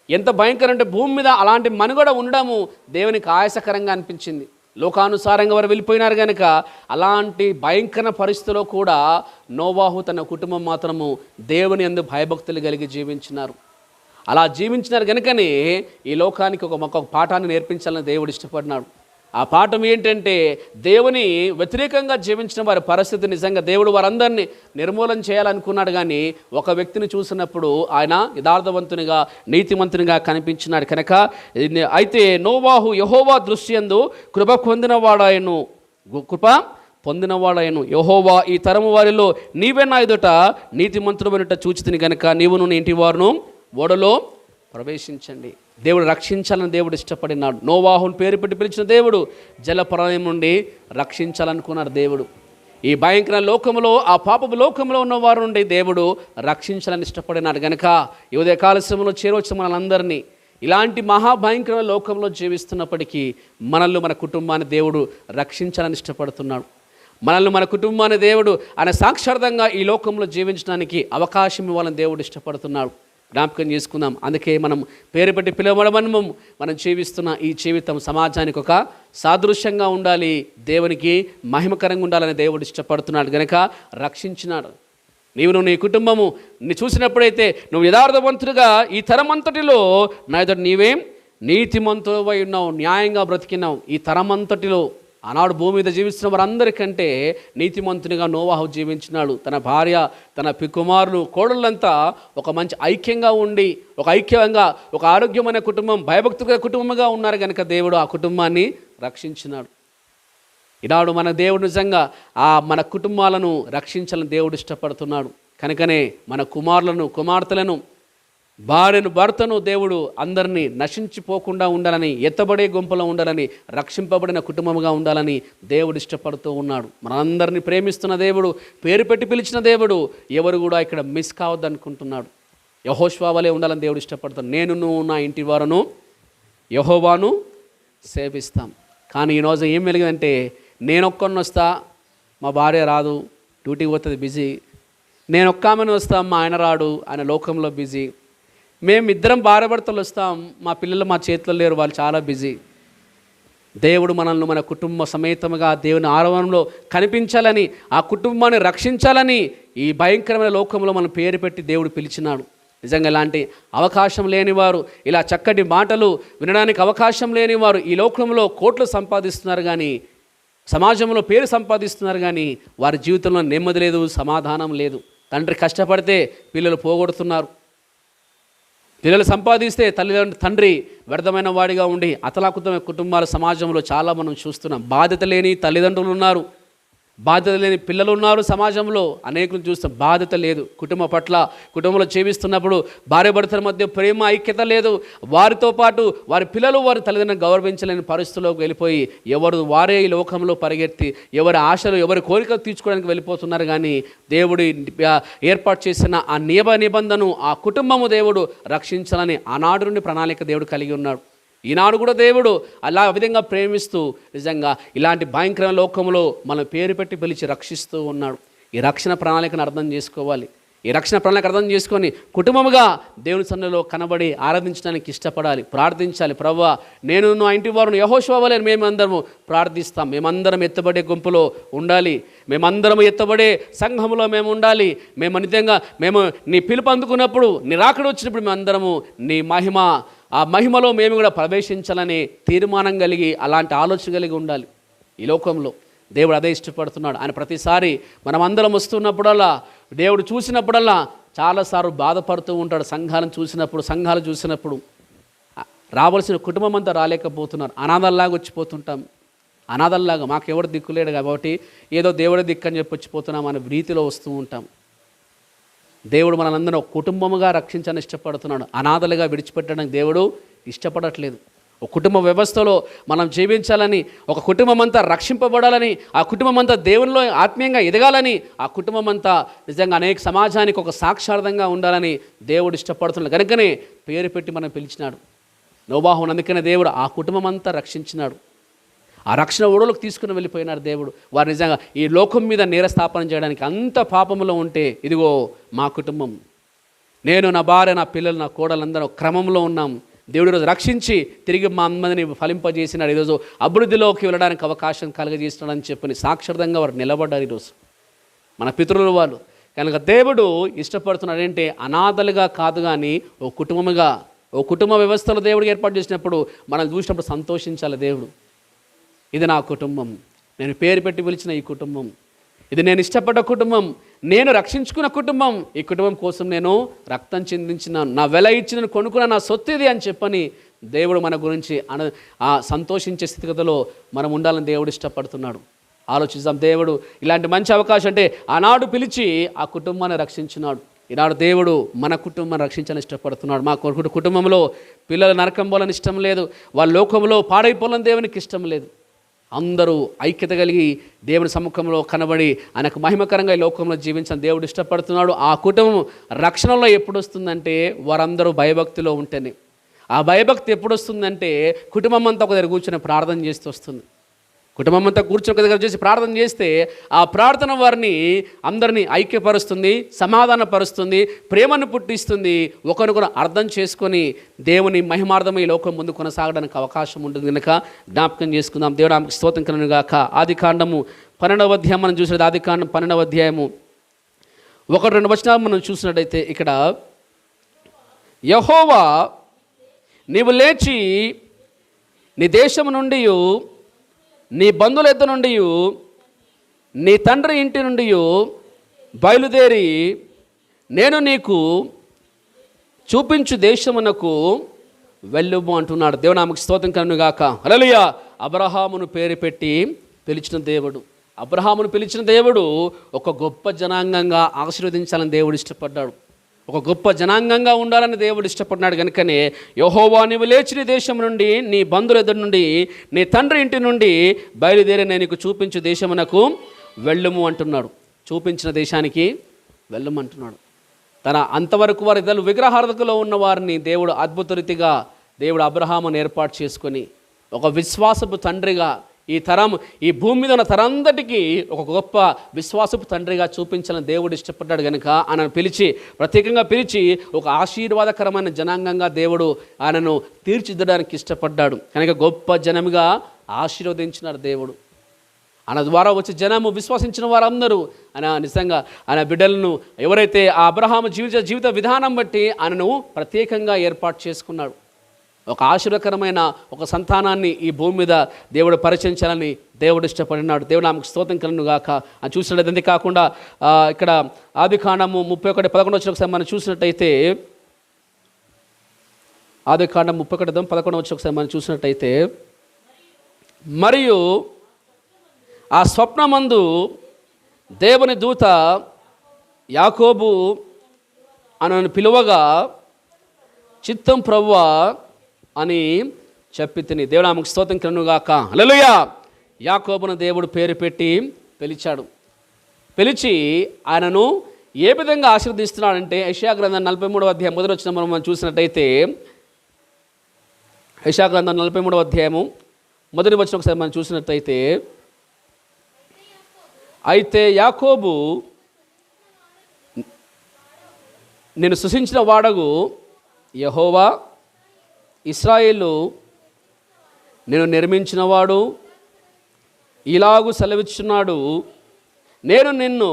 ఎంత భయంకరం అంటే భూమి మీద అలాంటి మనుగడ ఉండడము దేవునికి ఆయాసకరంగా అనిపించింది. లోకానుసారంగా వారు వెళ్ళిపోయినారు కనుక అలాంటి భయంకర పరిస్థితిలో కూడా నోవాహు తన కుటుంబం మాత్రము దేవుని యందు భయభక్తులు కలిగి జీవించినారు. అలా జీవించినారు కనుకనే ఈ లోకానికి ఒక పాఠాన్ని నేర్పించాలని దేవుడు ఇష్టపడినాడు. ఆ పాఠం ఏంటంటే, దేవుని వ్యతిరేకంగా జీవించిన వారి పరిస్థితి నిజంగా దేవుడు వారందరినీ నిర్మూలన చేయాలనుకున్నాడు. కానీ ఒక వ్యక్తిని చూసినప్పుడు ఆయన యథార్థవంతునిగా, నీతిమంతునిగా కనిపించినాడు. కనుక అయితే నోవాహు యెహోవా దృష్టియందు కృప పొందినవాడాయను. యెహోవా ఈ తరము వారిలో నీవే నా ఎదుట నీతిమంతుడైనట్టు చూచితిని కనుక నీవును నీ ఇంటి వారును ఓడలో ప్రవేశించండి. దేవుడు రక్షించాలని దేవుడు ఇష్టపడినాడు. నోవాహును పేరు పెట్టి పిలిచిన దేవుడు జలప్రలయం నుండి రక్షించాలనుకున్నాడు. దేవుడు ఈ భయంకర లోకంలో, ఆ పాపపు లోకంలో ఉన్న వారి నుండి దేవుడు రక్షించాలని ఇష్టపడినాడు. కనుక ఈ ఉదయ కాలశ్రమంలో చేరవచ్చిన మనందరినీ ఇలాంటి మహాభయంకర లోకంలో జీవిస్తున్నప్పటికీ మనల్ని మన కుటుంబాన్ని దేవుడు రక్షించాలని ఇష్టపడుతున్నాడు. మనల్ని మన కుటుంబాన్ని దేవుడు ఆయన సాక్షార్థంగా ఈ లోకంలో జీవించడానికి అవకాశం ఇవ్వాలని దేవుడు ఇష్టపడుతున్నాడు. జ్ఞాపకం చేసుకుందాం. అందుకే మనం పేరు పెట్టి పిలవడమను మనం జీవిస్తున్న ఈ జీవితం సమాజానికి ఒక సాదృశ్యంగా ఉండాలి, దేవునికి మహిమకరంగా ఉండాలని దేవుడు ఇష్టపడుతున్నాడు గనక రక్షించినాడు. నీవు నీ కుటుంబము నీ చూసినప్పుడైతే నువ్వు యథార్థవంతుడిగా ఈ తరమంతటిలో నా ఎదుట నీవేం నీతిమంతుడవై ఉన్నావు, న్యాయంగా బ్రతికినావు. ఈ తరమంతటిలో ఆనాడు భూమి మీద జీవిస్తున్న వారందరికంటే నీతిమంతునిగా నోవాహు జీవించినాడు. తన భార్య, తన కుమారులు, కోడళ్ళంతా ఒక మంచి ఐక్యంగా ఉండి ఒక ఆరోగ్యమైన కుటుంబం, భయభక్తుల కుటుంబంగా ఉన్నారు కనుక దేవుడు ఆ కుటుంబాన్ని రక్షించినాడు. ఈనాడు మన దేవుడు నిజంగా మన కుటుంబాలను రక్షించాలని దేవుడు ఇష్టపడుతున్నాడు. కనుకనే మన కుమారులను, కుమార్తెలను, భార్యను, భర్తను దేవుడు అందరినీ నశించిపోకుండా ఉండాలని, ఎత్తబడే గుంపులో ఉండాలని, రక్షింపబడిన కుటుంబంగా ఉండాలని దేవుడు ఇష్టపడుతూ ఉన్నాడు. మనందరినీ ప్రేమిస్తున్న దేవుడు, పేరు పెట్టి పిలిచిన దేవుడు, ఎవరు కూడా ఇక్కడ మిస్ కావద్దనుకుంటున్నాడు. యెహోషువ వలె ఉండాలని దేవుడు ఇష్టపడుతున్నాడు. నేను నా ఇంటి వారును యెహోవాను సేవిస్తాం. కానీ ఈరోజు ఏం వెలిగిందంటే, నేను ఒక్కడిని వస్తా, మా భార్య రాదు, డ్యూటీకి పోతుంది, బిజీ. నేను ఒక్క ఆమెను వస్తాం, మా ఆయన రాడు, ఆయన లోకంలో బిజీ. మేమిద్దరం భార్యాభర్తలు వస్తాం, మా పిల్లలు మా చేతిలో లేరు, వాళ్ళు చాలా బిజీ. దేవుడు మనల్ని మన కుటుంబ సమేతముగా దేవుని ఆరాధనలో కనిపించాలని, ఆ కుటుంబాన్ని రక్షించాలని ఈ భయంకరమైన లోకంలో మనం పేరు పెట్టి దేవుడు పిలిచినాడు. నిజంగా ఇలాంటి అవకాశం లేనివారు, ఇలా చక్కటి మాటలు వినడానికి అవకాశం లేనివారు ఈ లోకంలో కోట్లు సంపాదిస్తున్నారు, కానీ సమాజంలో పేరు సంపాదిస్తున్నారు, కానీ వారి జీవితంలో నెమ్మది లేదు, సమాధానం లేదు. తండ్రి కష్టపడితే పిల్లలు పోగొడుతున్నారు. పిల్లలు సంపాదిస్తే తండ్రి వ్యర్థమైన వాడిగా ఉండి అతలాకుతమైన కుటుంబాల సమాజంలో చాలా మనం చూస్తున్నాం. బాధ్యత లేని తల్లిదండ్రులు ఉన్నారు, బాధ్యత లేని పిల్లలు ఉన్నారు. సమాజంలో అనేకులు చూస్తాం. బాధ్యత లేదు కుటుంబం పట్ల. కుటుంబంలో జీవిస్తున్నప్పుడు భార్యాభర్తల మధ్య ప్రేమ, ఐక్యత లేదు. వారితో పాటు వారి పిల్లలు వారి తల్లిదండ్రులను గౌరవించలేని పరిస్థితుల్లోకి వెళ్ళిపోయి ఎవరు వారే ఈ లోకంలో పరిగెత్తి ఎవరి ఆశలు, ఎవరి కోరికలు తీర్చుకోవడానికి వెళ్ళిపోతున్నారు. కానీ దేవుడు ఏర్పాటు చేసిన ఆ నిబంధనను ఆ కుటుంబము దేవుడు రక్షించాలని ఆనాడు నుండి ప్రణాళిక దేవుడు కలిగి ఉన్నాడు. ఈనాడు కూడా దేవుడు అలా విధంగా ప్రేమిస్తూ నిజంగా ఇలాంటి భయంకరమైన లోకంలో మనం పేరు పెట్టి పిలిచి రక్షిస్తూ ఉన్నాడు. ఈ రక్షణ ప్రణాళికను అర్థం చేసుకోవాలి. ఈ రక్షణ ప్రణాళిక అర్థం చేసుకొని కుటుంబముగా దేవుని సన్నిధిలో కనబడి ఆరాధించడానికి ఇష్టపడాలి, ప్రార్థించాలి. ప్రభువా, నేను నా ఇంటి వారును యెహోషువ వలె మేమందరము ప్రార్థిస్తాం. మేమందరం ఎత్తబడే గుంపులో ఉండాలి, మేమందరం ఎత్తబడే సంఘములో మేము ఉండాలి. మేము నీ పిలుపు అందుకున్నప్పుడు, నీ రాకడ వచ్చినప్పుడు మేమందరము నీ ఆ మహిమలో మేము కూడా ప్రవేశించాలని తీర్మానం కలిగి, అలాంటి ఆలోచన కలిగి ఉండాలి. ఈ లోకంలో దేవుడు అదే ఇష్టపడుతున్నాడు. ఆయన ప్రతిసారి మనం అందరం వస్తున్నప్పుడల్లా, దేవుడు చూసినప్పుడల్లా చాలాసార్లు బాధపడుతూ ఉంటాడు. సంఘాలు చూసినప్పుడు రావాల్సిన కుటుంబం అంతా రాలేకపోతున్నారు. అనాథల్లాగా వచ్చిపోతుంటాం. అనాథల్లాగా మాకెవరు దిక్కులేడు కాబట్టి ఏదో దేవుడి దిక్కు అని చెప్పి వచ్చిపోతున్నాం అనే రీతిలో వస్తూ ఉంటాం. దేవుడు మనందరం ఒక కుటుంబముగా రక్షించాలని ఇష్టపడుతున్నాడు. అనాథలుగా విడిచిపెట్టడానికి దేవుడు ఇష్టపడట్లేదు. ఒక కుటుంబ వ్యవస్థలో మనం జీవించాలని, ఒక కుటుంబం అంతా రక్షింపబడాలని, ఆ కుటుంబం అంతా దేవునిలో ఆత్మీయంగా ఎదగాలని, ఆ కుటుంబం అంతా నిజంగా అనేక సమాజానికి ఒక సాక్షార్థంగా ఉండాలని దేవుడు ఇష్టపడుతున్నాడు. కనుకనే పేరు పెట్టి మనం పిలిచినాడు. నోవాహును అందుకనే దేవుడు ఆ కుటుంబం అంతా రక్షించినాడు. ఆ రక్షణ ఓడలకు తీసుకుని వెళ్ళిపోయినారు దేవుడు. వారు నిజంగా ఈ లోకం మీద నేరస్థాపన చేయడానికి అంత పాపములో ఉంటే, ఇదిగో మా కుటుంబం, నేను, నా భార్య, నా పిల్లలు, నా కోడలందరూ క్రమంలో ఉన్నాం. దేవుడు ఈరోజు రక్షించి తిరిగి మా అమ్మని ఫలింపజేసినాడు. ఈరోజు అభివృద్ధిలోకి వెళ్ళడానికి అవకాశం కలుగజేస్తున్నాడని చెప్పని సాక్షార్థంగా వారు నిలబడ్డారు. ఈరోజు మన పితరులు వాళ్ళు. కనుక దేవుడు ఇష్టపడుతున్నాడు ఏంటంటే అనాథలుగా కాదు, కానీ ఓ కుటుంబముగా, ఓ కుటుంబ వ్యవస్థలో దేవుడు ఏర్పాటు చేసినప్పుడు మనం చూసినప్పుడు సంతోషించాలి. దేవుడు, ఇది నా కుటుంబం, నేను పేరు పెట్టి పిలిచిన ఈ కుటుంబం, ఇది నేను ఇష్టపడ్డ కుటుంబం, నేను రక్షించుకున్న కుటుంబం, ఈ కుటుంబం కోసం నేను రక్తం చిందించినాను, నా వెల ఇచ్చి నేను కొనుక్కున్న నా సొత్తు ఇది అని చెప్పని దేవుడు మన గురించి ఆ సంతోషించే స్థితిగతిలో మనం ఉండాలని దేవుడు ఇష్టపడుతున్నాడు. ఆలోచిద్దాం. దేవుడు ఇలాంటి మంచి అవకాశం అంటే ఆనాడు పిలిచి ఆ కుటుంబాన్ని రక్షించినాడు. ఈనాడు దేవుడు మన కుటుంబాన్ని రక్షించాలని ఇష్టపడుతున్నాడు. మా కుటుంబంలో పిల్లలు నరకం పోలని ఇష్టం లేదు, వాళ్ళ లోకంలో పాడైపోవాలని దేవునికి ఇష్టం లేదు. అందరూ ఐక్యత కలిగి దేవుని సముఖంలో కనబడి ఆయనకు మహిమకరంగా ఈ లోకంలో జీవించాలని దేవుడు ఇష్టపడుతున్నాడు. ఆ కుటుంబం రక్షణలో ఎప్పుడు వస్తుందంటే వారందరూ భయభక్తిలో ఉంటేనే, ఆ భయభక్తి ఎప్పుడు వస్తుందంటే కుటుంబం అంతా ఒక దగ్గర కూర్చొని ప్రార్థన చేస్తూ వస్తుంది. కుటుంబం అంతా కూర్చొని ఒక దగ్గర చేసి ప్రార్థన చేస్తే ఆ ప్రార్థన వారిని అందరినీ ఐక్యపరుస్తుంది, సమాధానపరుస్తుంది, ప్రేమను పుట్టిస్తుంది. ఒకరినొకరు అర్థం చేసుకొని దేవుని మహిమార్థం ఈ లోకం ముందు కొనసాగడానికి అవకాశం ఉంటుంది కనుక జ్ఞాపకం చేసుకుందాం. దేవుడు ఆమెకు స్తోత్రం కలుగును గాక. ఆదికాండము 12వ అధ్యాయం మనం చూసినట్టు, ఆదికాండం 12వ అధ్యాయము 1-2 వచనాలు మనం చూసినట్టయితే ఇక్కడ, యెహోవా నీవు లేచి నీ దేశము నుండి, నీ బంధువుల యొద్ద నుండి, నీ తండ్రి ఇంటి నుండి బయలుదేరి నేను నీకు చూపించు దేశమునకు వెళ్ళుము అంటున్నాడు. దేవుడు ఆమెకు స్తోత్రం కలుగును గాక. హల్లెలూయా. అబ్రహామును పేరు పెట్టి పిలిచిన దేవుడు, అబ్రహామును పిలిచిన దేవుడు ఒక గొప్ప జనాంగంగా ఆశీర్వదించాలని దేవుడు ఇష్టపడ్డాడు. ఒక గొప్ప జనాంగంగా ఉండాలని దేవుడు ఇష్టపడినాడు. కనుకనే యెహోవా నీవు లేచి నీ దేశం నుండి, నీ బంధువుల ఎదురు నుండి, నీ తండ్రి ఇంటి నుండి బయలుదేరి నేను నీకు చూపించు దేశమునకు వెళ్ళుము అంటున్నాడు. చూపించిన దేశానికి వెళ్ళమంటున్నాడు. తన అంతవరకు వారి ఇద్దరు విగ్రహార్థకులో ఉన్న వారిని దేవుడు అద్భుత రీతిగా దేవుడు అబ్రహామును ఏర్పాటు చేసుకొని ఒక విశ్వాసపు తండ్రిగా ఈ భూమి మీద ఉన్న తరంతటికి ఒక గొప్ప విశ్వాసపు తండ్రిగా చూపించాలని దేవుడు ఇష్టపడ్డాడు. కనుక ఆయనను ప్రత్యేకంగా పిలిచి ఒక ఆశీర్వాదకరమైన జనాంగంగా దేవుడు ఆయనను తీర్చిదిద్దడానికి ఇష్టపడ్డాడు. కనుక గొప్ప జనముగా ఆశీర్వదించినారు దేవుడు. ఆయన ద్వారా వచ్చే జనము విశ్వసించిన వారందరూ ఆయన నిజంగా ఆయన బిడ్డలను ఎవరైతే ఆ అబ్రహాము జీవిత విధానం బట్టి ఆయనను ప్రత్యేకంగా ఏర్పాటు చేసుకున్నాడు. ఒక ఆశీర్వకరమైన ఒక సంతానాన్ని ఈ భూమి మీద దేవుడు పరిచయించాలని దేవుడు ఇష్టపడినాడు. దేవుడు ఆమెకు స్తోత్రం కలుగును గాక. అని చూసినట్లయితే అంతేకాకుండా ఇక్కడ ఆదికాండము 31:11 ఒకసారి మనం చూసినట్టయితే, ఆదికాండం 31:11 ఒకసారి మనం చూసినట్టయితే, మరియు ఆ స్వప్నమందు దేవుని దూత యాకోబు అని పిలువగా, చిత్తం ప్రభువా అని చెప్పి తిని. దేవుడు ఆమెకు స్తోత్రం కలుగును గాక. హల్లెలూయా. యాకోబును దేవుడు పేరు పెట్టి పిలిచాడు. పిలిచి ఆయనను ఏ విధంగా ఆశీర్వదిస్తున్నాడంటే, యెషయా గ్రంథం 43వ అధ్యాయం 1వ వచనం మనం చూసినట్టయితే, యెషయా గ్రంథం 43వ అధ్యాయము 1వ వచనం ఒకసారి మనం చూసినట్టయితే, అయితే యాకోబు నేను సృష్టించిన వాడగు యెహోవా, ఇశ్రాయేలు నేను నిర్మించినవాడు ఇలాగు సెలవిచ్చున్నాడు, నేను నిన్ను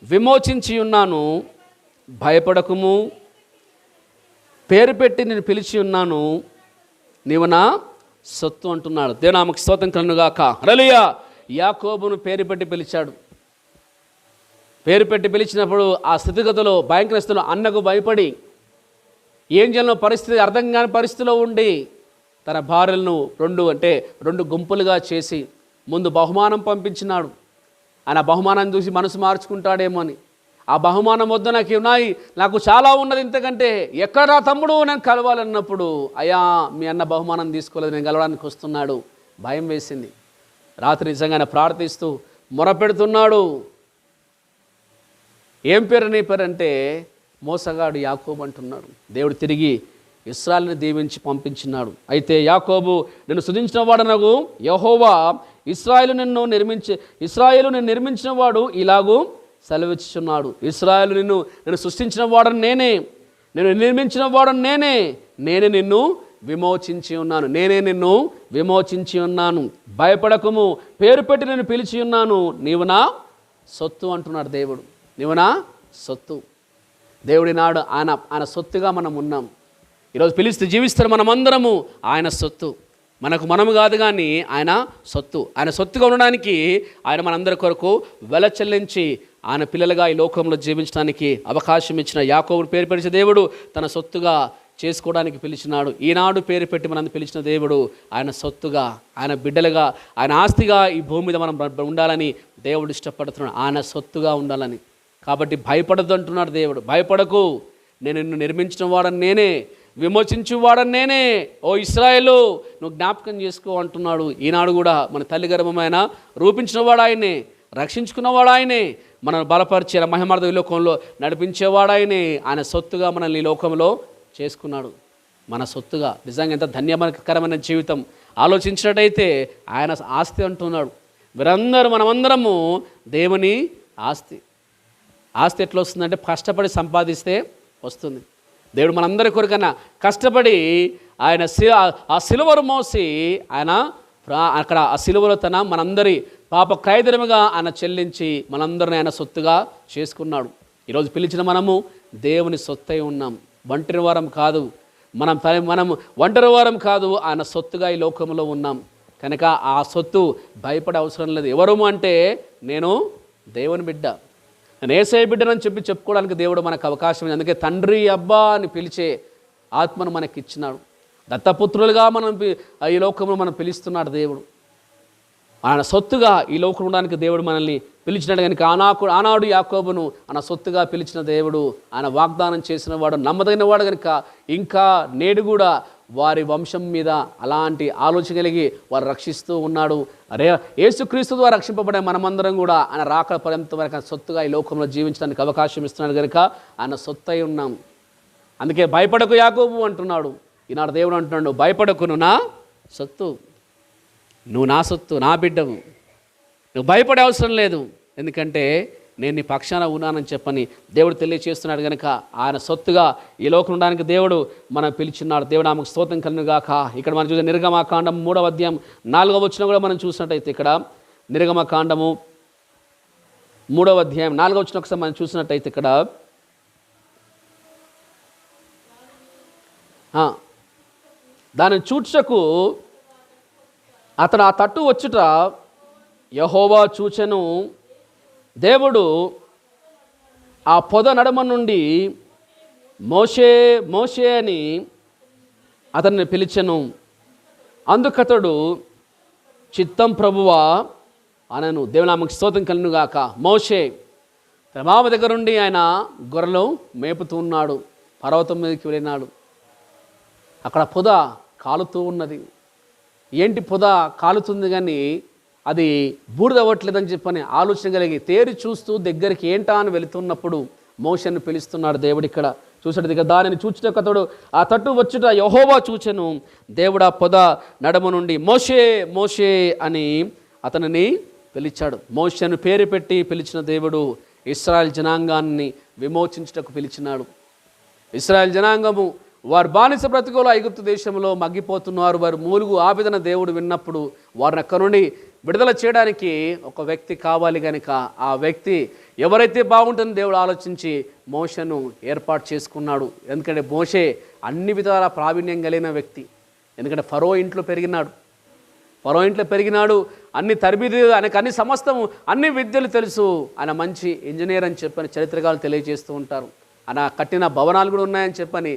విమోచించి ఉన్నాను, భయపడకుము, పేరు పెట్టి నేను పిలిచి ఉన్నాను, నీవు నా సొత్తు అంటున్నాడు. దేవుని ఆమెకు స్తోత్రం కలుగును గాక. హల్లెలూయా. యాకోబును పేరు పెట్టి పిలిచాడు. పేరు పెట్టి పిలిచినప్పుడు ఆ స్థితిగతిలో భయంకర స్థితిలో అన్నకు భయపడి ఏం చేయాలో పరిస్థితి అర్థం కాని పరిస్థితిలో ఉండి తన భార్యలను రెండు గుంపులుగా చేసి ముందు బహుమానం పంపించినాడు. ఆయన బహుమానాన్ని చూసి మనసు మార్చుకుంటాడేమో అని. ఆ బహుమానం వద్దు, నాకు చాలా ఉన్నది, ఇంతకంటే ఎక్కడ తమ్ముడు నేను కలవాలన్నప్పుడు, అయ్యా మీ అన్న బహుమానం తీసుకోలేదు, నేను కలవడానికి వస్తున్నాడు. భయం వేసింది. రాత్రి నిజంగానే ప్రార్థిస్తూ మొరపెడుతున్నాడు. ఏం పేరు నీ పేరు అంటే, మోసగాడు యాకోబు అంటున్నాడు. దేవుడు తిరిగి ఇశ్రాయేలుని దీవించి పంపించినాడు. అయితే యాకోబు నిన్ను స్తుతించిన వాడనగు యెహోవా, ఇశ్రాయేలు నిన్ను నిర్మించిన వాడు ఇలాగూ సెలవిచ్చుచున్నాడు. ఇశ్రాయేలు నేను సృష్టించిన వాడను నేనే, నేను నిర్మించిన వాడను నేనే నిన్ను విమోచించి ఉన్నాను, భయపడకము, పేరు పెట్టి నేను పిలిచి ఉన్నాను, నీవు నా సొత్తు అంటున్నాడు దేవుడు. నీవు నా సొత్తు. దేవుడి నాడు ఆయన సొత్తుగా మనం ఉన్నాం. ఈరోజు పిలిస్తే జీవిస్తారు మనమందరము ఆయన సొత్తు. మనము కాదు కానీ ఆయన సొత్తు. ఆయన సొత్తుగా ఉండడానికి ఆయన మనందరి కొరకు వెల చెల్లించి ఆయన పిల్లలుగా ఈ లోకంలో జీవించడానికి అవకాశం ఇచ్చిన యాకోబును పేరు పెట్టి దేవుడు తన సొత్తుగా చేసుకోవడానికి పిలిచినాడు. ఈనాడు పేరు పెట్టి మనం పిలిచిన దేవుడు ఆయన సొత్తుగా, ఆయన బిడ్డలుగా, ఆయన ఆస్తిగా ఈ భూమి మీద మనం ఉండాలని దేవుడు ఇష్టపడుతున్నాడు. ఆయన సొత్తుగా ఉండాలని. కాబట్టి భయపడద్దు అంటున్నాడు దేవుడు. భయపడకు, నేను నిన్ను నిర్మించిన వాడని నేనే, విమోచించువాడని నేనే, ఓ ఇశ్రాయేలు నువ్వు జ్ఞాపకం చేసుకో అంటున్నాడు. ఈనాడు కూడా మన తల్లి గర్భమైన రూపించిన వాడు ఆయనే. రక్షించుకున్నవాడు ఆయనే, మనల్ని బలపరిచే మహిమార్థ ఈ లోకంలో నడిపించేవాడు ఆయనే. ఆయన సొత్తుగా మనల్ని ఈ లోకంలో చేసుకున్నాడు. మన సొత్తుగా నిజంగా ఎంత ధన్యకరమైన జీవితం ఆలోచించినట్టయితే ఆయన ఆస్తి అంటున్నాడు. మనమందరము దేవుని ఆస్తి. ఆస్తి ఎట్లా వస్తుందంటే కష్టపడి సంపాదిస్తే వస్తుంది. దేవుడు మనందరి కొరకన్నా కష్టపడి ఆయన ఆ సిలువను మోసి ఆయన అక్కడ ఆ సిలువలో మనందరి పాప క్రయధనముగా ఆయన చెల్లించి మనందరిని ఆయన సొత్తుగా చేసుకున్నాడు. ఈరోజు పిలిచిన మనము దేవుని సొత్తై ఉన్నాం. ఒంటరి వారం కాదు, మనం ఒంటరి వారం కాదు, ఆయన సొత్తుగా ఈ లోకంలో ఉన్నాం. కనుక ఆ సొత్తు భయపడే అవసరం లేదు. ఎవరు అంటే నేను దేవుని బిడ్డ, నేను యేసయ్య బిడ్డనని చెప్పుకోవడానికి దేవుడు మనకు అవకాశం ఉంది. అందుకే తండ్రి అబ్బా అని పిలిచే ఆత్మను మనకి ఇచ్చినాడు. దత్తపుత్రులుగా ఈ లోకంలో మనం పిలుస్తున్నాడు దేవుడు. ఆయన సొత్తుగా ఈ లోకంలో ఉండడానికి దేవుడు మనల్ని పిలిచినాడు. కనుక ఆనాడు యాకోబును ఆయన సొత్తుగా పిలిచిన దేవుడు, ఆయన వాగ్దానం చేసిన వాడు నమ్మదగిన వాడు. కనుక ఇంకా నేడు కూడా వారి వంశం మీద అలాంటి ఆలోచన కలిగి వారు రక్షిస్తూ ఉన్నాడు. అరే యేసుక్రీస్తు ద్వారా రక్షింపబడే మనమందరం కూడా ఆయన రాకడ పర్యంత వరకు సొత్తుగా ఈ లోకంలో జీవించడానికి అవకాశం ఇస్తున్నాడు. కనుక ఆయన సొత్తై ఉన్నాం. అందుకే భయపడకు యాకోబు అంటున్నాడు. ఈనాడు దేవుడు అంటున్నాడు, భయపడకు, నువ్వు నా సొత్తు, నువ్వు నా సొత్తు, నా బిడ్డవు, నువ్వు భయపడే అవసరం లేదు, ఎందుకంటే నేను నీ పక్షాన ఉన్నానని చెప్పని దేవుడు తెలియచేస్తున్నాడు. కనుక ఆయన సొత్తుగా ఈ లోకం ఉండడానికి దేవుడు మనం పిలిచున్నాడు. దేవుడు ఆమెకు స్తోత్రం కలుగుగాక. ఇక్కడ మనం చూసే నిర్గమకాండం 3వ అధ్యాయం 4వ వచనం కూడా మనం చూసినట్టయితే, ఇక్కడ నిర్గమకాండము 3వ అధ్యాయం 4వ వచనం ఒకసారి మనం చూసినట్టయితే, ఇక్కడ దానిని చూచుటకు అతడు ఆ తట్టు వచ్చుట యెహోవా చూచెను. దేవుడు ఆ పొద నడుమ నుండి మోషే మోషే అని అతన్ని పిలిచెను. అందుకతడు చిత్తం ప్రభువా అనను. దేవునామకు స్తోత్రం కలుగుగాక. మోషే తన మామ దగ్గర నుండి ఆయన గొర్రెలు మేపుతూ ఉన్నాడు. పర్వతం మీదకి వెళ్ళినాడు. అక్కడ పొద కాలుతూ ఉన్నది. ఏంటి పొద కాలుతుంది కానీ అది బూడిద అవ్వట్లేదని చెప్పని ఆలోచన కలిగి తేరి చూస్తూ దగ్గరికి ఏంటా అని వెళుతున్నప్పుడు మోషేను పిలుస్తున్నాడు దేవుడు. ఇక్కడ చూసాడు దగ్గర దానిని చూచుటకు అతడు ఆ తట్టు వచ్చుట యెహోవా చూచెను. దేవుడు ఆ పొద నడుమ నుండి మోషే మోషే అని అతనిని పిలిచాడు. మోషేను పేరు పెట్టి పిలిచిన దేవుడు ఇశ్రాయేల్ జనాంగాన్ని విమోచించుటకు పిలిచినాడు. ఇశ్రాయేల్ జనాంగము వారు బానిస బ్రతుకులో ఐగుప్తు దేశంలో మగ్గిపోతున్నారు. వారు మూలుగు ఆవేదన దేవుడు విన్నప్పుడు వారిని అక్కడి నుండి విడుదల చేయడానికి ఒక వ్యక్తి కావాలి. కనుక ఆ వ్యక్తి ఎవరైతే బాగుంటుందో దేవుడు ఆలోచించి మోషేను ఏర్పాటు చేసుకున్నాడు. ఎందుకంటే మోషే అన్ని విధాల ప్రావీణ్యం కలిగిన వ్యక్తి. ఎందుకంటే ఫరో ఇంట్లో పెరిగినాడు. అన్ని తరబిది, ఆయనకు అన్ని సమస్తము అన్ని విద్యలు తెలుసు. ఆయన మంచి ఇంజనీర్ అని చెప్పని చరిత్రకారులు తెలియజేస్తూ ఉంటారు. ఆయన కట్టిన భవనాలు కూడా ఉన్నాయని చెప్పని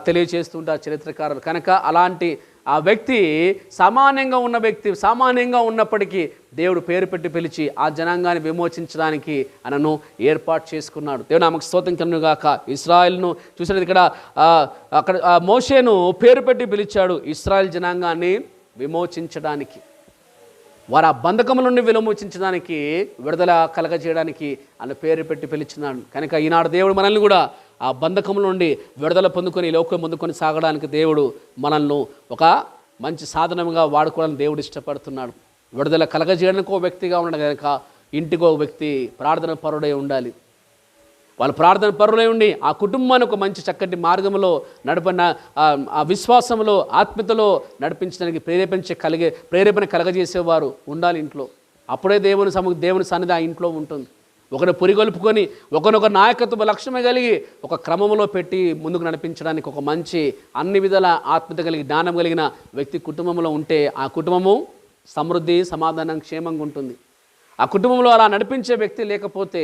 తెలియజేస్తుంటారు చరిత్రకారులు. కనుక అలాంటి ఆ వ్యక్తి సామాన్యంగా ఉన్నప్పటికీ దేవుడు పేరు పెట్టి పిలిచి ఆ జనాంగాన్ని విమోచించడానికి ఆయనను ఏర్పాటు చేసుకున్నాడు. దేవుడు ఆమెకు స్తోత్రం కలుగుగాక. ఇశ్రాయేలును చూసినది ఇక్కడ అక్కడ మోషేను పేరు పెట్టి పిలిచాడు ఇశ్రాయేల్ జనాంగాన్ని విమోచించడానికి, వారు ఆ బంధకముల నుండి విమోచించడానికి, విడుదల కలగజేయడానికి ఆయన పేరు పెట్టి పిలిచినాడు. కనుక ఈనాడు దేవుడు మనల్ని కూడా ఆ బంధకముల నుండి విడుదల పొందుకొని లోకం పొందుకొని సాగడానికి దేవుడు మనల్ని ఒక మంచి సాధనంగా వాడుకోవడానికి దేవుడు ఇష్టపడుతున్నాడు. విడుదల కలగజేయడానికి ఒక వ్యక్తిగా ఉన్నాడు. కనుక ఇంటికి ఒక వ్యక్తి ప్రార్థన పరుడై ఉండాలి. వాళ్ళు ప్రార్థన పరులై ఉండి ఆ కుటుంబాన్ని ఒక మంచి చక్కటి మార్గంలో నడపన ఆ విశ్వాసంలో ఆత్మీయతలో నడిపించడానికి ప్రేరేపణ కలగజేసేవారు ఉండాలి ఇంట్లో. అప్పుడే దేవుని సన్నిధి ఆ ఇంట్లో ఉంటుంది. ఒకరిని పురిగొల్పుకొని ఒకనొక నాయకత్వ లక్ష్యమే కలిగి ఒక క్రమంలో పెట్టి ముందుకు నడిపించడానికి ఒక మంచి అన్ని విధాల ఆత్మీయత కలిగి జ్ఞానం కలిగిన వ్యక్తి కుటుంబంలో ఉంటే ఆ కుటుంబము సమృద్ధి, సమాధానం, క్షేమంగా ఉంటుంది. ఆ కుటుంబంలో అలా నడిపించే వ్యక్తి లేకపోతే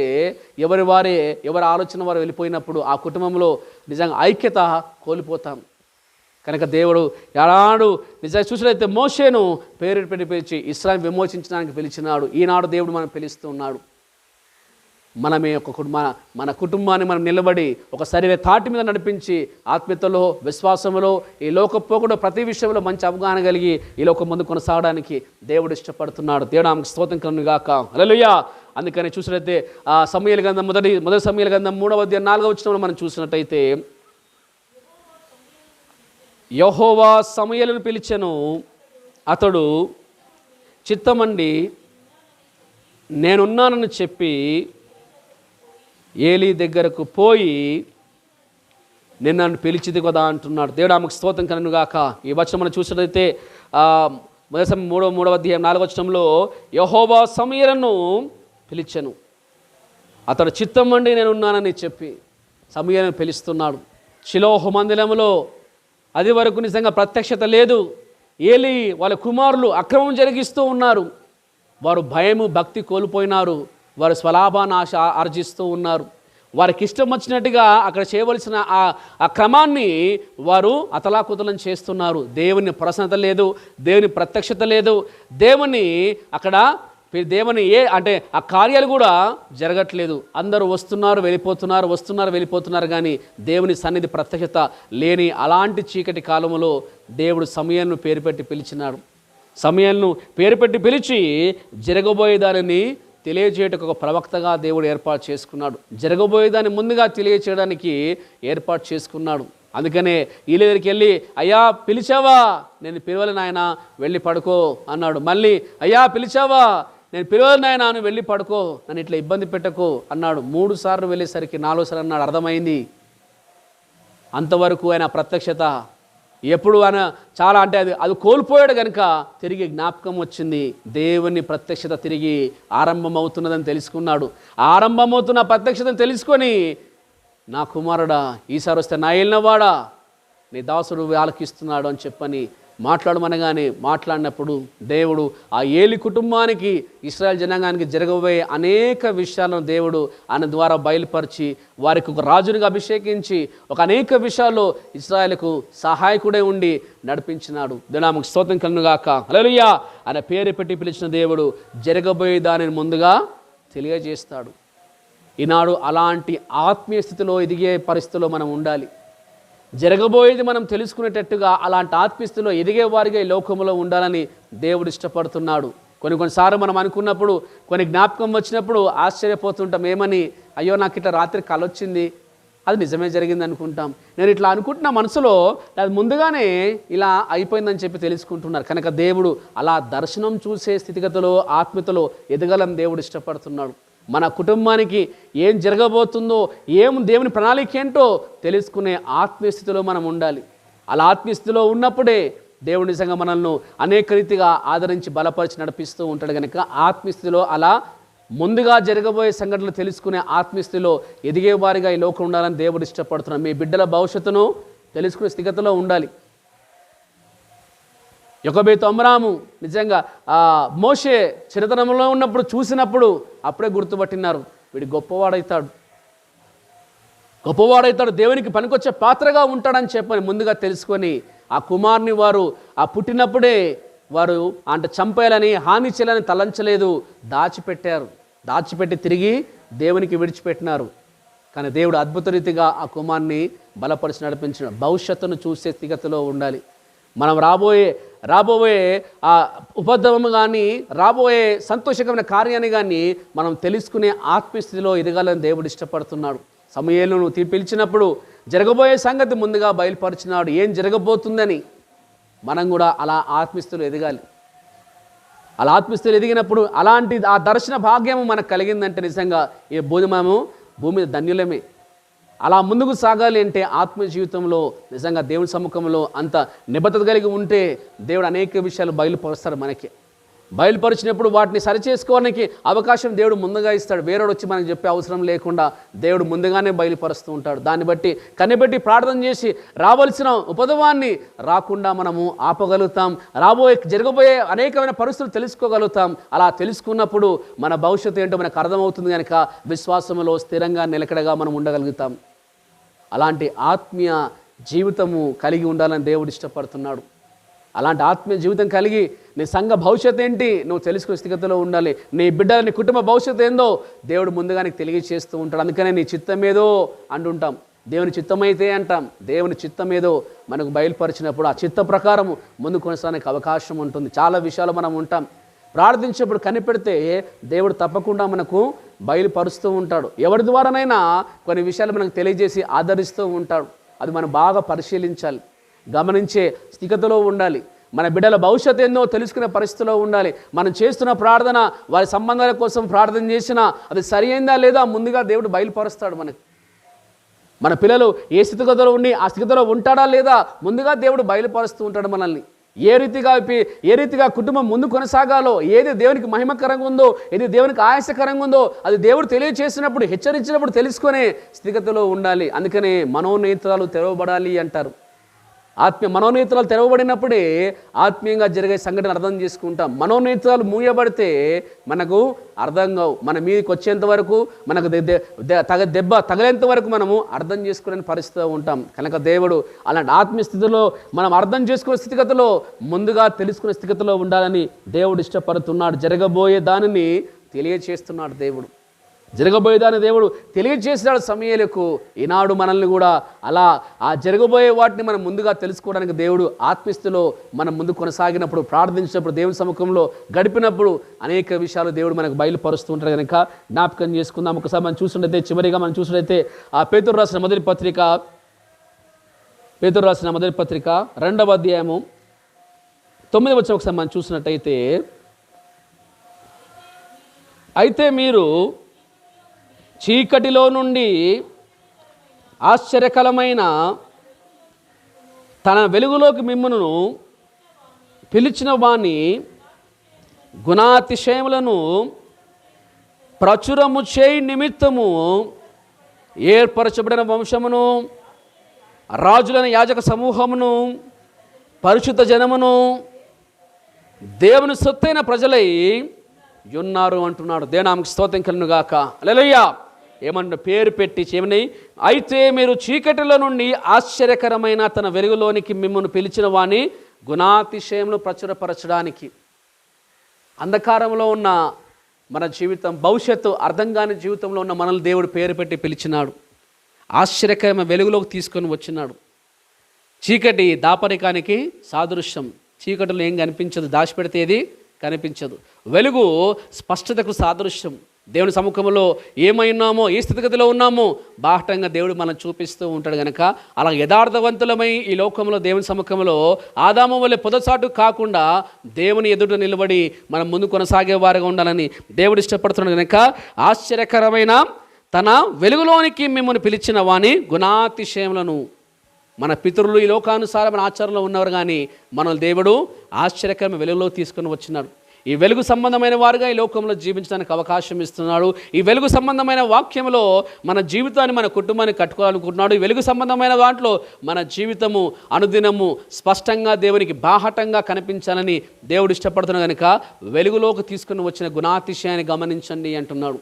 ఎవరి ఆలోచన వారు వెళ్ళిపోయినప్పుడు ఆ కుటుంబంలో నిజంగా ఐక్యత కోల్పోతాం. కనుక దేవుడు ఎలాడు నిజంగా చూసినట్లయితే మోషేను పేరు పెట్టి పిలిచి ఇశ్రాయేలును విమోచించడానికి పిలిచినాడు. ఈనాడు దేవుడు మనం పిలుస్తూ ఉన్నాడు. మనమే మన కుటుంబాన్ని మనం నిలబడి ఒక శరీర తాటి మీద నడిపించి ఆత్మీయతలో, విశ్వాసంలో, ఈ లోకపోకుండా ప్రతి విషయంలో మంచి అవగాహన కలిగి ఈ లోకం ముందు కొనసాగడానికి దేవుడు ఇష్టపడుతున్నాడు. దేవుడు ఆమెకు స్తోత్రం కలుగును గాక. హల్లెలూయా. అందుకని చూసినట్లయితే ఆ సమూయేలు గ్రంథం మొదటి సమూయేలు గ్రంథం 3వ అధ్యాయం 4వ వచనంలో మనం చూసినట్టయితే, యెహోవా సమూయేలును పిలిచెను, అతడు చిత్తమండి నేనున్నానని చెప్పి ఏలీ దగ్గరకు పోయి నేను నన్ను పిలిచిది కదా అంటున్నాడు. దేవుడు ఆమెకు స్తోత్రం కలుగును గాక. ఈ వచనం మనం చూసినట్లయితే మొదటి 3వ అధ్యాయం 4వ వచనంలో యెహోవా సమూయేలును పిలిచెను, అతడు చిత్తమండి నేనున్నానని చెప్పి సమూయేలును పిలుస్తున్నాడు. షిలోహు మందిరంలో అది వరకు నిజంగా ప్రత్యక్షత లేదు. ఏలీ వాళ్ళ కుమారులు అక్రమం జరిగిస్తూ ఉన్నారు. వారు భయము భక్తి కోల్పోయినారు. వారు స్వలాభాన్ని ఆర్జిస్తూ ఉన్నారు. వారికి ఇష్టం వచ్చినట్టుగా అక్కడ చేయవలసిన ఆ క్రమాన్ని వారు అతలాకుతలం చేస్తున్నారు. దేవుని ప్రసన్నత లేదు, దేవుని ప్రత్యక్షత లేదు, దేవుని ఆ కార్యాలు కూడా జరగట్లేదు. అందరూ వస్తున్నారు వెళ్ళిపోతున్నారు కానీ దేవుని సన్నిధి ప్రత్యక్షత లేని అలాంటి చీకటి కాలంలో దేవుడు సమూయేలును పేరు పెట్టి పిలిచినాడు. సమూయేలును పేరు పెట్టి పిలిచి జరగబోయే దానిని తెలియజేయటకు ఒక ప్రవక్తగా దేవుడు ఏర్పాటు చేసుకున్నాడు. జరగబోయేదాన్ని ముందుగా తెలియచేయడానికి ఏర్పాటు చేసుకున్నాడు. అందుకనే ఈలీ దగ్గరికి వెళ్ళి, అయ్యా పిలిచావా? నేను పిలవలే నాయన, వెళ్ళి పడుకో అన్నాడు. మళ్ళీ, అయ్యా పిలిచావా? నేను పిలవలే నాయన, నువ్వు వెళ్ళి పడుకో, నన్ను ఇట్లా ఇబ్బంది పెట్టకో అన్నాడు. 3 సార్లు వెళ్ళేసరికి 4వ సారి అన్నాడు. అర్థమైంది. అంతవరకు ఆయన ప్రత్యక్షత ఎప్పుడు ఆయన చాలా అది కోల్పోయాడు కనుక తిరిగి జ్ఞాపకం వచ్చింది. దేవుని ప్రత్యక్షత తిరిగి ఆరంభమవుతున్నదని తెలుసుకున్నాడు. ఆరంభమవుతున్న ప్రత్యక్షతను తెలుసుకొని, నా కుమారుడా ఈసారి వస్తే నా ఏలినవాడా నీ దాసుడు ఆలకిస్తున్నాడు అని చెప్పని మాట్లాడమనగానే మాట్లాడినప్పుడు దేవుడు ఆ ఏలి కుటుంబానికి, ఇశ్రాయేల్ జనాంగానికి జరగబోయే అనేక విషయాలను దేవుడు ఆయన ద్వారా బయలుపరిచి వారికి ఒక రాజునిగా అభిషేకించి ఒక అనేక విషయాల్లో ఇశ్రాయేలుకు సహాయకుడే ఉండి నడిపించినాడు. దేవునికి స్తోత్రం కలుగును గాక. హల్లెలూయా. ఆయన పేరు పెట్టి పిలిచిన దేవుడు జరగబోయే దానిని ముందుగా తెలియజేస్తాడు. ఈనాడు అలాంటి ఆత్మీయ స్థితిలో ఎదిగే పరిస్థితిలో మనం ఉండాలి. జరగబోయేది మనం తెలుసుకునేటట్టుగా అలాంటి ఆత్మీయతలో ఎదిగే వారిగా ఈ లోకంలో ఉండాలని దేవుడు ఇష్టపడుతున్నాడు. కొన్నిసార్లు మనం అనుకున్నప్పుడు, కొన్ని జ్ఞాపకం వచ్చినప్పుడు ఆశ్చర్యపోతుంటాం. ఏమని? అయ్యో నాకు ఇట్లా రాత్రి కల వచ్చింది, అది నిజమే జరిగింది అనుకుంటాం. నేను ఇట్లా అనుకుంటున్న మనసులో అది ముందుగానే ఇలా అయిపోయిందని చెప్పి తెలుసుకుంటున్నారు. కనుక దేవుడు అలా దర్శనం చూసే స్థితిగతిలో ఆత్మీయతలో ఎదగాలని దేవుడు ఇష్టపడుతున్నాడు. మన కుటుంబానికి ఏం జరగబోతుందో, దేవుని ప్రణాళిక ఏంటో తెలుసుకునే ఆత్మీయ స్థితిలో మనం ఉండాలి. అలా ఆత్మీయ స్థితిలో ఉన్నప్పుడే దేవుడు నిజంగా మనల్ని అనేక రీతిగా ఆదరించి బలపరిచి నడిపిస్తూ ఉంటాడు. కనుక ఆత్మీయ స్థితిలో అలా ముందుగా జరగబోయే సంఘటనలు తెలుసుకునే ఆత్మీయ స్థితిలో ఎదిగేవారిగా ఈ లోకం ఉండాలని దేవుడు ఇష్టపడుతున్నాడు. మీ బిడ్డల భవిష్యత్తును తెలుసుకునే స్థితిగతిలో ఉండాలి. యొకోబేతు అమ్రాము నిజంగా మోషే చిరతనంలో ఉన్నప్పుడు చూసినప్పుడు అప్పుడే గుర్తుపట్టినారు, వీడు గొప్పవాడవుతాడు, దేవునికి పనికొచ్చే పాత్రగా ఉంటాడని చెప్పని ముందుగా తెలుసుకొని ఆ కుమార్ని వారు ఆ పుట్టినప్పుడే వారు చంపేయాలని, హాని చేయాలని తలంచలేదు, దాచిపెట్టి తిరిగి దేవునికి విడిచిపెట్టినారు. కానీ దేవుడు అద్భుత రీతిగా ఆ కుమార్ని బలపరిచి నడిపించిన భవిష్యత్తును చూసే స్థితిగతిలో ఉండాలి. మనం రాబోయే ఆ ఉపద్రవము కానీ, రాబోయే సంతోషకరమైన కార్యాన్ని కానీ మనం తెలుసుకునే ఆత్మస్థితిలో ఎదగాలని దేవుడు ఇష్టపడుతున్నాడు. సమూయేలును పిలిచినప్పుడు జరగబోయే సంగతి ముందుగా బయలుపరిచినాడు, ఏం జరగబోతుందని. మనం కూడా అలా ఆత్మస్థితిలో ఎదగాలి. అలా ఆత్మస్థితిలో ఎదిగినప్పుడు అలాంటి ఆ దర్శన భాగ్యము మనకు కలిగిందంటే నిజంగా ఈ భూమి మీద ధన్యులమే. అలా ముందుకు సాగాలి అంటే ఆత్మ జీవితంలో నిజంగా దేవుని సముఖంలో అంత నిబద్ధత కలిగి ఉంటే దేవుడు అనేక విషయాలు బయలుపరుస్తాడు. బయలుపరిచినప్పుడు వాటిని సరిచేసుకోవడానికి అవకాశం దేవుడు ముందుగా ఇస్తాడు. వేరేడు వచ్చి మనకు చెప్పే అవసరం లేకుండా దేవుడు ముందుగానే బయలుపరుస్తూ ఉంటాడు. దాన్ని బట్టి కనిపెట్టి ప్రార్థన చేసి రావాల్సిన ఉపద్రవాన్ని రాకుండా మనము ఆపగలుగుతాం. జరగబోయే అనేకమైన పరిస్థితులు తెలుసుకోగలుగుతాం. అలా తెలుసుకున్నప్పుడు మన భవిష్యత్తు ఏంటో మనకు అర్థమవుతుంది. కనుక విశ్వాసంలో స్థిరంగా నిలకడగా మనం ఉండగలుగుతాం. అలాంటి ఆత్మీయ జీవితము కలిగి ఉండాలని దేవుడు ఇష్టపడుతున్నాడు. అలాంటి ఆత్మీయ జీవితం కలిగి నీ సంఘ భవిష్యత్తు ఏంటి నువ్వు తెలుసుకునే స్థితిగతిలో ఉండాలి. నీ బిడ్డల నీ కుటుంబ భవిష్యత్తు ఏందో దేవుడు ముందుగా నీకు తెలియజేస్తూ ఉంటాడు. అందుకనే నీ చిత్తం ఏదో అంటుంటాం, దేవుని చిత్తమైతే అంటాం. దేవుని చిత్తం ఏదో మనకు బయలుపరిచినప్పుడు ఆ చిత్త ప్రకారం ముందు కొనసాగడానికి అవకాశం ఉంటుంది. చాలా విషయాలు మనం ఉంటాం, ప్రార్థించేప్పుడు కనిపెడితే దేవుడు తప్పకుండా మనకు బయలుపరుస్తూ ఉంటాడు. ఎవరి ద్వారానైనా కొన్ని విషయాలు మనకు తెలియజేసి ఆదరిస్తూ ఉంటాడు. అది మనం బాగా పరిశీలించాలి, గమనించే స్థితిగతిలో ఉండాలి. మన బిడ్డల భవిష్యత్తు ఏందో తెలుసుకునే పరిస్థితిలో ఉండాలి. మనం చేస్తున్న ప్రార్థన వారి సంబంధాల కోసం ప్రార్థన చేసినా అది సరి అయిందా లేదా ముందుగా దేవుడు బయలుపరుస్తాడు మనకి. మన పిల్లలు ఏ స్థితిగతిలో ఉండి ఆ స్థితిలో ఉంటాడా లేదా ముందుగా దేవుడు బయలుపరుస్తూ ఉంటాడు మనల్ని. ఏ రీతిగా కుటుంబం ముందు కొనసాగాలో, ఏది దేవునికి మహిమకరంగా ఉందో, ఏది దేవునికి ఆయాసకరంగా ఉందో అది దేవుడు తెలియచేసినప్పుడు, హెచ్చరించినప్పుడు తెలుసుకునే స్థితిగతిలో ఉండాలి. అందుకనే మనోనేత్రాలు తెరవబడాలి అంటారు. ఆత్మీయ మనోనేత్రాలు తెరవబడినప్పుడే ఆత్మీయంగా జరిగే సంఘటన అర్థం చేసుకుంటాం. మనోనేత్రాలు మూయబడితే మనకు అర్థం కావు. మన మీదకి వచ్చేంత వరకు, మనకు దెబ్బ తగిలేంత వరకు మనము అర్థం చేసుకునే పరిస్థితిలో ఉంటాం. కనుక దేవుడు అలాంటి ఆత్మీయ స్థితిలో మనం అర్థం చేసుకునే స్థితిగతిలో ముందుగా తెలుసుకునే స్థితిగతిలో ఉండాలని దేవుడు ఇష్టపడుతున్నాడు. జరగబోయే దానిని తెలియచేస్తున్నాడు దేవుడు. జరగబోయేదాన్ని దేవుడు తెలియజేసినాడు సమూయేలుకు. ఈనాడు మనల్ని కూడా అలా ఆ జరగబోయే వాటిని మనం ముందుగా తెలుసుకోవడానికి దేవుడు ఆత్మీయస్థితిలో మనం ముందు కొనసాగినప్పుడు, ప్రార్థించినప్పుడు, దేవుని సముఖంలో గడిపినప్పుడు అనేక విషయాలు దేవుడు మనకు బయలుపరుస్తూ ఉంటాడు. కనుక జ్ఞాపకం చేసుకుందాం. ఒకసారి మనం చూసినట్టయితే, చివరిగా మనం చూసినట్టయితే ఆ పేతురు రాసిన మొదటి పత్రిక 2వ అధ్యాయము 9వ వచనం ఒకసారి మనం చూసినట్టయితే, అయితే మీరు చీకటిలో నుండి ఆశ్చర్యకరమైన తన వెలుగులోకి మిమ్మును పిలిచిన వాని గుణాతిశయములను ప్రచురము చేయి నిమిత్తము ఏర్పరచబడిన వంశమును, రాజులైన యాజక సమూహమును, పరిశుద్ధ జనమును, దేవుని సొత్తైన ప్రజలై ఉన్నారు అంటున్నాడు. దేవునికి స్తోత్రం కలుగును గాక. హల్లెలూయా. ఏమన్నా పేరు పెట్టి చేయమని, అయితే మీరు చీకటిలో నుండి ఆశ్చర్యకరమైన తన వెలుగులోనికి మిమ్మల్ని పిలిచిన వాని గుణాతిశయమును ప్రచురపరచడానికి. అంధకారంలో ఉన్న మన జీవితం, భవిష్యత్తు అర్థం కాని జీవితంలో ఉన్న మనల్ని దేవుడు పేరు పెట్టి పిలిచినాడు. ఆశ్చర్యకరమైన వెలుగులోకి తీసుకొని వచ్చినాడు. చీకటి దాపరికానికి సాదృశ్యం. చీకటిలో ఏం కనిపించదు, దాచిపెడితే ఏది కనిపించదు. వెలుగు స్పష్టతకు సాదృశ్యం. దేవుని సముఖంలో ఏమై ఉన్నామో, ఏ స్థితిగతిలో ఉన్నామో బాహటంగా దేవుడు మనం చూపిస్తూ ఉంటాడు. కనుక అలా యథార్థవంతులమై ఈ లోకంలో దేవుని సముఖంలో ఆదాము వలె పొదసాటు కాకుండా దేవుని ఎదుట నిలబడి మనం ముందు కొనసాగే వారిగా ఉండాలని దేవుడు ఇష్టపడుతున్నాడు. కనుక ఆశ్చర్యకరమైన తన వెలుగులోనికి మిమ్మల్ని పిలిచిన వాని గుణాతిశయములను. మన పితరులు ఈ లోకానుసారమైన ఆచారంలో ఉన్నవారు, కానీ మనల్ని దేవుడు ఆశ్చర్యకరమైన వెలుగులో తీసుకొని వచ్చినాడు. ఈ వెలుగు సంబంధమైన వారుగా ఈ లోకంలో జీవించడానికి అవకాశం ఇస్తున్నాడు. ఈ వెలుగు సంబంధమైన వాక్యంలో మన జీవితాన్ని, మన కుటుంబాన్ని కట్టుకోవాలనుకుంటున్నాడు. ఈ వెలుగు సంబంధమైన దాంట్లో మన జీవితము అనుదినము స్పష్టంగా దేవునికి బాహటంగా కనిపించాలని దేవుడు ఇష్టపడుతున్నాడు. కనుక వెలుగులోకి తీసుకుని వచ్చిన గుణాతిశయాన్ని గమనించండి అంటున్నాడు.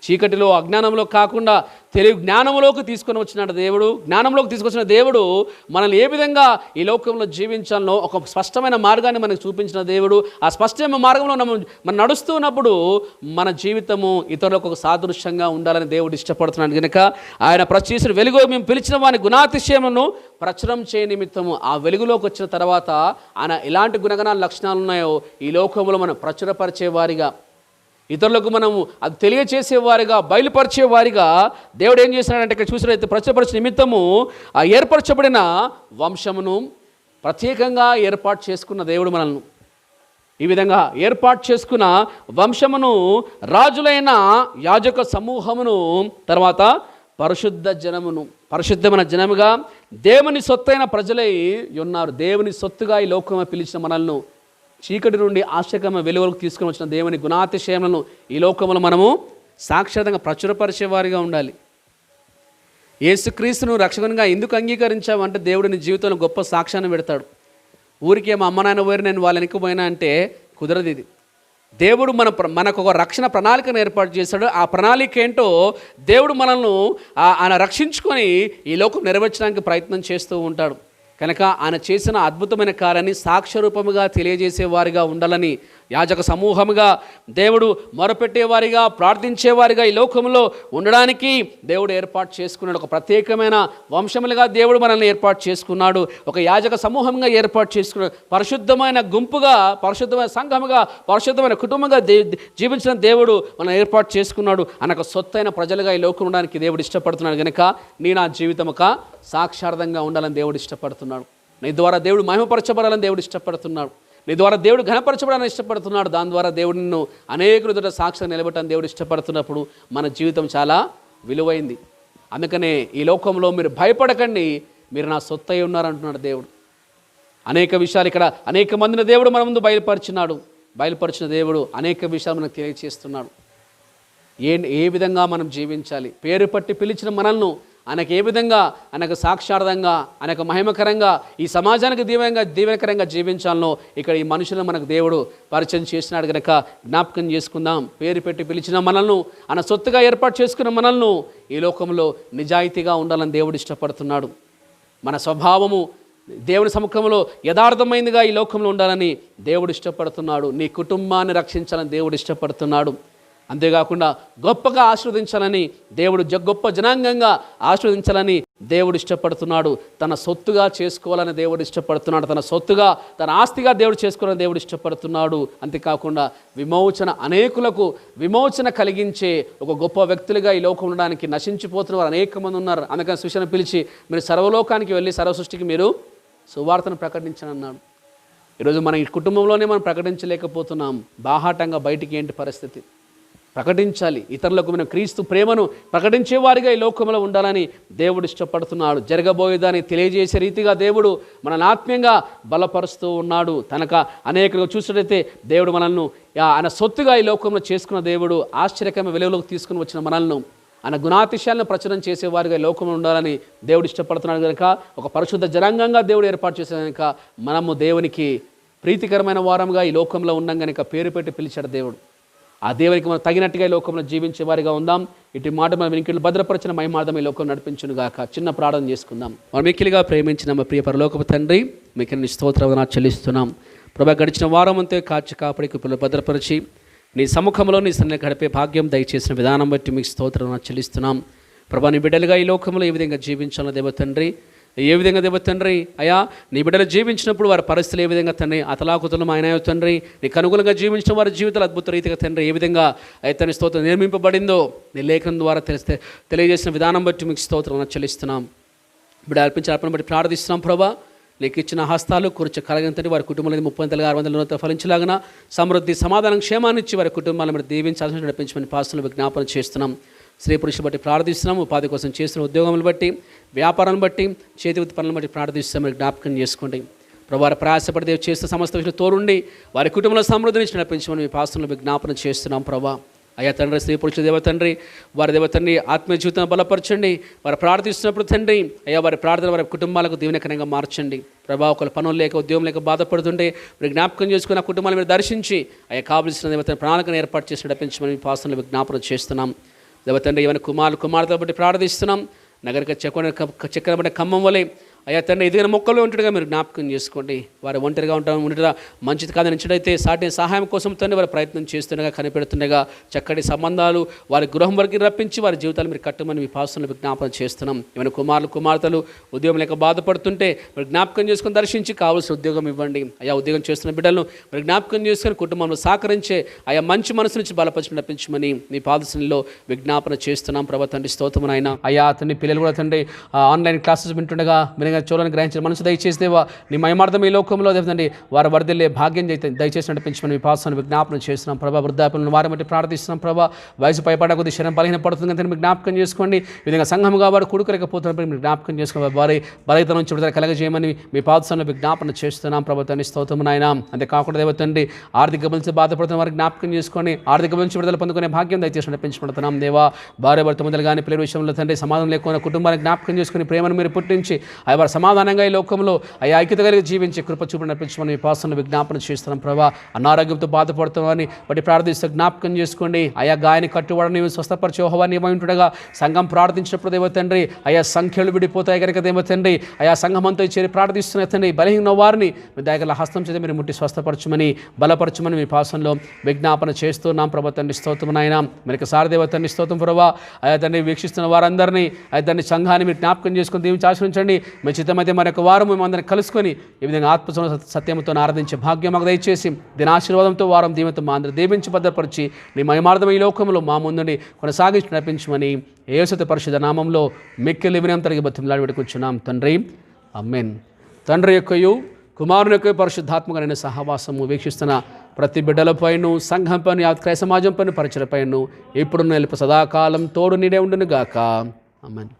చీకటిలో, అజ్ఞానంలో కాకుండా తెలివి జ్ఞానంలోకి తీసుకొని వచ్చినాడు దేవుడు. జ్ఞానంలోకి తీసుకొచ్చిన దేవుడు మనల్ని ఏ విధంగా ఈ లోకంలో జీవించాలో ఒక స్పష్టమైన మార్గాన్ని మనకు చూపించిన దేవుడు. ఆ స్పష్టమైన మార్గంలో మనం నడుస్తూ ఉన్నప్పుడు మన జీవితము ఇతరులకు ఒక సాదృశ్యంగా ఉండాలని దేవుడు ఇష్టపడుతున్నాడు. కనుక ఆయన చేసిన వెలుగు మేము పిలిచిన వాని గుణాతిశయమును ప్రచురం చేయ నిమిత్తము. ఆ వెలుగులోకి వచ్చిన తర్వాత ఆయన ఎలాంటి గుణగణాల లక్షణాలు ఉన్నాయో ఈ లోకంలో మనం ప్రచురపరిచేవారిగా, ఇతరులకు మనము అది తెలియచేసేవారిగా, బయలుపరిచేవారిగా దేవుడు ఏం చేసినాడంటే, ఇక్కడ చూసినట్లయితే ప్రచురపరిచే నిమిత్తము ఆ ఏర్పరచబడిన వంశమును ప్రత్యేకంగా ఏర్పాటు చేసుకున్న దేవుడు మనల్ని. ఈ విధంగా ఏర్పాటు చేసుకున్న వంశమును, రాజులైన యాజక సమూహమును, తర్వాత పరిశుద్ధ జనమును, పరిశుద్ధమైన జనముగా దేవుని సొత్తైన ప్రజలై ఉన్నారు. దేవుని సొత్తుగా ఈ లోకంలో పిలిచిన మనల్ని చీకటి నుండి ఆశ్చర్యకరమైన వెలుగులకు తీసుకొని వచ్చిన దేవుని గుణాతిశయములను ఈ లోకంలో మనము సాక్షాత్తంగా ప్రచురపరిచేవారిగా ఉండాలి. యేసుక్రీస్తును రక్షకునిగా ఎందుకు అంగీకరించావంటే దేవుడు నీ జీవితంలో గొప్ప సాక్ష్యాన్ని పెడతాడు. ఊరికే మా అమ్మ నాయన పోయి నేను వాళ్ళ వెనక్కిపోయినా అంటే కుదరదు. ఇది దేవుడు మనకు ఒక రక్షణ ప్రణాళికను ఏర్పాటు చేశాడు. ఆ ప్రణాళిక ఏంటో దేవుడు మనల్ని ఆయన రక్షించుకొని ఈ లోకం నెరవేర్చడానికి ప్రయత్నం చేస్తూ ఉంటాడు. కనుక ఆయన చేసిన అద్భుతమైన కార్యాన్ని సాక్ష్యరూపముగా తెలియజేసేవారిగా ఉండాలని యాజక సమూహముగా దేవుడు మొరపెట్టేవారిగా ప్రార్థించేవారిగా ఈ లోకంలో ఉండడానికి దేవుడు ఏర్పాటు చేసుకున్నాడు. ఒక ప్రత్యేకమైన వంశములుగా దేవుడు మనల్ని ఏర్పాటు చేసుకున్నాడు. ఒక యాజక సమూహంగా ఏర్పాటు చేసుకున్నాడు. పరిశుద్ధమైన గుంపుగా, పరిశుద్ధమైన సంఘముగా, పరిశుద్ధమైన కుటుంబంగా జీవించిన దేవుడు మనం ఏర్పాటు చేసుకున్నాడు. అనొక సొత్తైన ప్రజలుగా ఈ లోకం ఉండడానికి దేవుడు ఇష్టపడుతున్నాడు. కనుక నీ నా జీవితం ఒక సాక్షార్థంగా ఉండాలని దేవుడు ఇష్టపడుతున్నాడు. నీ ద్వారా దేవుడు మహిమపరచబడాలని దేవుడు ఇష్టపడుతున్నాడు. నీ ద్వారా దేవుడు ఘనపరచబడాలని ఇష్టపడుతున్నాడు. దాని ద్వారా దేవుడు నిన్ను అనేకుల ఎదుట సాక్షిగా నిలబెట్టాలని దేవుడు ఇష్టపడుతున్నప్పుడు మన జీవితం చాలా విలువైంది. అందుకనే ఈ లోకంలో మీరు భయపడకండి, మీరు నా సొత్తై ఉన్నారంటున్నాడు దేవుడు. అనేక విషయాలు ఇక్కడ అనేక మందిని దేవుడు మన ముందు బయలుపరిచిన దేవుడు అనేక విషయాలు మనకు తెలియజేస్తున్నాడు. ఏ విధంగా మనం జీవించాలి, పేరు పట్టి పిలిచిన మనల్ని ఆయనకు ఏ విధంగా, ఆయనకు సాక్షార్థంగా, ఆయనకు మహిమకరంగా, ఈ సమాజానికి దీవెనకరంగా జీవించాలనో ఇక్కడ ఈ మనుషులను మనకు దేవుడు పరిచయం చేసినాడు. కనుక జ్ఞాపకం చేసుకుందాం. పేరు పెట్టి పిలిచిన మనల్ని, ఆయన సొత్తుగా ఏర్పాటు చేసుకున్న మనల్ని ఈ లోకంలో నిజాయితీగా ఉండాలని దేవుడు ఇష్టపడుతున్నాడు. మన స్వభావము దేవుని సముఖంలో యథార్థమైనదిగా ఈ లోకంలో ఉండాలని దేవుడు ఇష్టపడుతున్నాడు. నీ కుటుంబాన్ని రక్షించాలని దేవుడు ఇష్టపడుతున్నాడు. అంతేకాకుండా గొప్పగా ఆశీర్వదించాలని దేవుడు, గొప్ప జనాంగంగా ఆశీర్వదించాలని దేవుడు ఇష్టపడుతున్నాడు. తన సొత్తుగా చేసుకోవాలని దేవుడు ఇష్టపడుతున్నాడు. తన సొత్తుగా, తన ఆస్తిగా దేవుడు చేసుకోవాలని దేవుడు ఇష్టపడుతున్నాడు. అంతేకాకుండా అనేకులకు విమోచన కలిగించే ఒక గొప్ప వ్యక్తులుగా ఈ లోకం ఉండడానికి నశించిపోతున్న వారు అనేక మంది ఉన్నారు. అందుకని శిష్యులను పిలిచి మీరు సర్వలోకానికి వెళ్ళి సర్వ సృష్టికి మీరు సువార్తను ప్రకటించని అన్నాడు. ఈరోజు మన ఈ కుటుంబంలోనే మనం ప్రకటించలేకపోతున్నాం. బాహాటంగా బయటికి ఏంటి పరిస్థితి? ప్రకటించాలి. ఇతరులకు మనం క్రీస్తు ప్రేమను ప్రకటించేవారిగా ఈ లోకంలో ఉండాలని దేవుడు ఇష్టపడుతున్నాడు. జరగబోయేదాన్ని తెలియజేసే రీతిగా దేవుడు మనల్ని ఆత్మీయంగా బలపరుస్తూ ఉన్నాడు. తనక అనేకులుగా చూసినట్లయితే దేవుడు మనల్ని ఆయన సొత్తుగా ఈ లోకంలో చేసుకున్న దేవుడు ఆశ్చర్యకరమైన వెలుగులోకి తీసుకుని వచ్చిన మనల్ని ఆయన గుణాతిశయాలను ప్రచురం చేసేవారిగా ఈ లోకంలో ఉండాలని దేవుడు ఇష్టపడుతున్నాడు. కనుక ఒక పరిశుద్ధ జనాంగంగా దేవుడు ఏర్పాటు చేసే కనుక మనము దేవునికి ప్రీతికరమైన వారంగా ఈ లోకంలో ఉన్నాం. కనుక పేరు పెట్టి పిలిచాడు దేవుడు. ఆ దేవునికి మనం తగినట్టుగా ఈ లోకంలో జీవించే వారిగా ఉందాం. ఇటు మాట మనం వెనుకలు భద్రపరిచిన మహిమార్థం ఈ లోకం నడిపించును గాక. చిన్న ప్రార్థన చేసుకుందాం. మనం మిక్కిలిగా ప్రేమించిన మా ప్రియ పరలోకపు తండ్రి, మీకు స్తోత్రం చెల్లిస్తున్నాం. ప్రభా, గడిచిన వారం అంతే కాచి కాపాడి కృపలో భద్రపరిచి నీ సముఖంలో నీ సన్నిధిని గడిపే భాగ్యం దయచేసిన విధానం బట్టి మీకు స్తోత్రం చెల్లిస్తున్నాం. ప్రభా, నీ బిడ్డలుగా ఈ లోకంలో ఏ విధంగా జీవించాలో దేవ తండ్రి, ఏ విధంగా దేవ తండ్రి అయా నీ బిడ్డలు జీవించినప్పుడు వారి పరిస్థితులు ఏ విధంగా తండ్రి అతలాకుతలం ఆయన తండ్రి నీకు అనుగుణంగా జీవించిన వారి జీవితాలు అద్భుత రీతిగా తండ్రి ఏ విధంగా అయితే స్తోత్రం నిర్మింపబడిందో నీ లేఖనం ద్వారా తెలియజేసిన విధానం బట్టి మీకు స్తోత్రం చెల్లిస్తున్నాం. బిడ్డ అర్పించిన అర్పణ బట్టి ప్రార్థిస్తున్నాం. ప్రభా, నీకు ఇచ్చిన హస్తాలు కూర్చ కలగంతటి వారి కుటుంబాలను 30,600 ఫలించలాగిన సమృద్ధి సమాధానం క్షేమాన్ని ఇచ్చి వారి కుటుంబాలను మీరు దీవించాల్సిన నడిపించమని పాస్తులు విజ్ఞాపన చేస్తున్నాం. స్త్రీ పురుషులు బట్టి ప్రార్థిస్తున్నాం. ఉపాధి కోసం చేస్తున్న ఉద్యోగములు బట్టి, వ్యాపారాన్ని బట్టి, చేతి వృత్తి పనులను బట్టి ప్రార్థిస్తున్నాం. మీరు జ్ఞాపకం చేసుకోండి. ప్రభు, వారు ప్రయాసపడి దేవు చేస్తున్న సమస్త విషయంలో తోడుండి వారి కుటుంబంలో సమృద్ధిని నడిపించమని మీ పాస్తులను విజ్ఞాపన చేస్తున్నాం. ప్రభా, అయ్యా తండ్రి, స్త్రీ పురుషుల దేవ తండ్రి, వారి దేవ తండ్రి ఆత్మీయ జీవితాన్ని బలపరచండి. వారు ప్రార్థిస్తున్నప్పుడు తండ్రి అయ్యా వారి ప్రార్థన వారి కుటుంబాలకు దీవెనకరంగా మార్చండి. ప్రభా, ఒకరు పనులు లేక ఉద్యోగం లేక బాధపడుతుంటే మీరు జ్ఞాపకం చేసుకుని ఆ కుటుంబాన్ని మీరు దర్శించి అయ్యా కావలసిన దేవతని ప్రణాళికను ఏర్పాటు చేసి నడిపించమని మీ పాస్తులను విజ్ఞాపన చేస్తున్నాం. దేవతండ్రి, ఏమైనా కుమారులతో బట్టి ప్రార్థిస్తున్నాం. నగరిక చక్కెర బట్టి ఖమ్మం వలె అయ్యా తండ్రి ఎదిగిన మొక్కలు ఉంటుండగా మీరు జ్ఞాపకం చేసుకోండి. వారు ఒంటరిగా ఉండటం మంచిది కాదని ఇచ్చినట్టయితే సాటి సహాయం కోసం తండ్రి వారు ప్రయత్నం చేస్తుండగా కనిపెడుతుండగా చక్కటి సంబంధాలు వారి గృహం వరకు రప్పించి వారి జీవితాలు మీరు కట్టమని మీ పాస్తులను విజ్ఞాపన చేస్తున్నాం. ఏమైనా కుమార్తెలు ఉద్యోగం లేక బాధపడుతుంటే మీరు జ్ఞాపకం చేసుకుని దర్శించి కావాల్సిన ఉద్యోగం ఇవ్వండి. అయ్యా ఉద్యోగం చేస్తున్న బిడ్డలను మీరు జ్ఞాపకం చేసుకుని కుటుంబంలో సహకరించే అయ్యా మంచి మనసు నుంచి బలపరిచి నడిపించమని మీ పాదశనిలో విజ్ఞాపన చేస్తున్నాం. ప్రభా తండ్రి స్తోత్రం అయినా అయ్యా తండ్రి పిల్లలు కూడా తండ్రి ఆన్లైన్ క్లాసెస్ వింటుండగా మీరు చూడని గ్రహించిన మనసు దయచేసి దేవా నీ మహిమార్థం ఈ లోకంలో దేవతండి వారు వర్ధిల్లే భాగ్యం దయచేసి నడిపించమని మీ పాదశనిలో విజ్ఞాపన చేస్తున్నాం. ప్రభా, వృద్ధాప్యులను వారి బట్టి ప్రార్థిస్తున్నాం. ప్రభా, వయసు పైపడ కొద్ది శరీరం బలహీన పడుతుంది కనుక మీరు జ్ఞాపకం చేసుకోండి. ఈ విధంగా సంఘముగా వారు కూడుకోలేకపోతున్నప్పుడు మీరు జ్ఞాపకం చేసుకోండి. వారి బలహీనత నుంచి విడుదల కలగజేయమని మీ పాదశనిలో విజ్ఞాపన చేస్తున్నాం. ప్రభా తండ్రి స్తోత్రం నాయన. అంతేకాకుండా దేవతండి ఆర్థిక బలించి బాధపడుతున్న వారికి జ్ఞాపకం చేసుకొని ఆర్థిక బలించి విడుదల పొందుకునే భాగ్యం దయచేసి నడిపించబడుతున్నాం. దేవా, భార్య భర్త మొదలు కానీ పిల్లల విషయంలో తండ్రి సమాధానం లేకుండా కుటుంబాన్ని జ్ఞాపకం చేసుకుని ప్రేమను మీరు పుట్టించి వారు సమాధానంగా ఈ లోకంలో అయా ఐక్యత కలిగి జీవించే కృప చూపు నడిపించమని మీ పాసంలో విజ్ఞాపన చేస్తున్నాం ప్రభా. అనారోగ్యంతో బాధపడుతామని బట్టి ప్రార్థిస్తూ జ్ఞాపకం చేసుకోండి. అయా గాయని కట్టుబడి నీవు స్వస్థపరిచే యెహోవా నియమం సంఘం ప్రార్థించినప్పుడు దేవ తండ్రి అయా సంఖ్యలు విడిపోతాయి కనుక దేవ తండ్రి అయా సంఘమంతో చేరి ప్రార్థిస్తున్న తండ్రి బలహీన వారిని మీ దగ్గర హస్తం చేత మీరు ముట్టి స్వస్థపరచమని బలపరచమని మీ పాసంలో విజ్ఞాపన చేస్తున్నాం ప్రభా తండ్రి. స్తోత్రం నాయన మనకి సారదేవ తండ్రి స్తోత్రం ప్రభా. అయా తండ్రి వీక్షిస్తున్న వారందరినీ అయా తండ్రి సంఘాన్ని మీరు జ్ఞాపకం చేసుకుని దీవించి ఆశ్రయించండి. మీ చిత్తమైతే మరొక వారం మేము అందరిని కలుసుకొని ఈ విధంగా ఆత్మ సత్యంతో ఆరాధించే భాగ్యం మాకు దయచేసి దీని ఆశీర్వాదంతో వారం దీవెనతో మా అందరూ దీవించి భద్రపరిచి నీ మహిమార్థం ఈ లోకంలో మా ముందుండి కొనసాగించి నడిపించమని యేసు పరిశుద్ధ నామంలో మిక్కిలి వినయం తరిగి బతిమలాడి పెట్టుకుంటున్నాం తండ్రి. ఆమేన్. తండ్రి యొక్కయు కుమారుని యొక్క పరిశుద్ధాత్మకమైన సహవాసము వీక్షిస్తున్న ప్రతి బిడ్డలపైను సంఘం పైన క్రైస్తవ సమాజం పైన పరిచయపైను ఇప్పుడు నిలిపి సదాకాలం తోడు నీడే ఉండును గాక. ఆమేన్.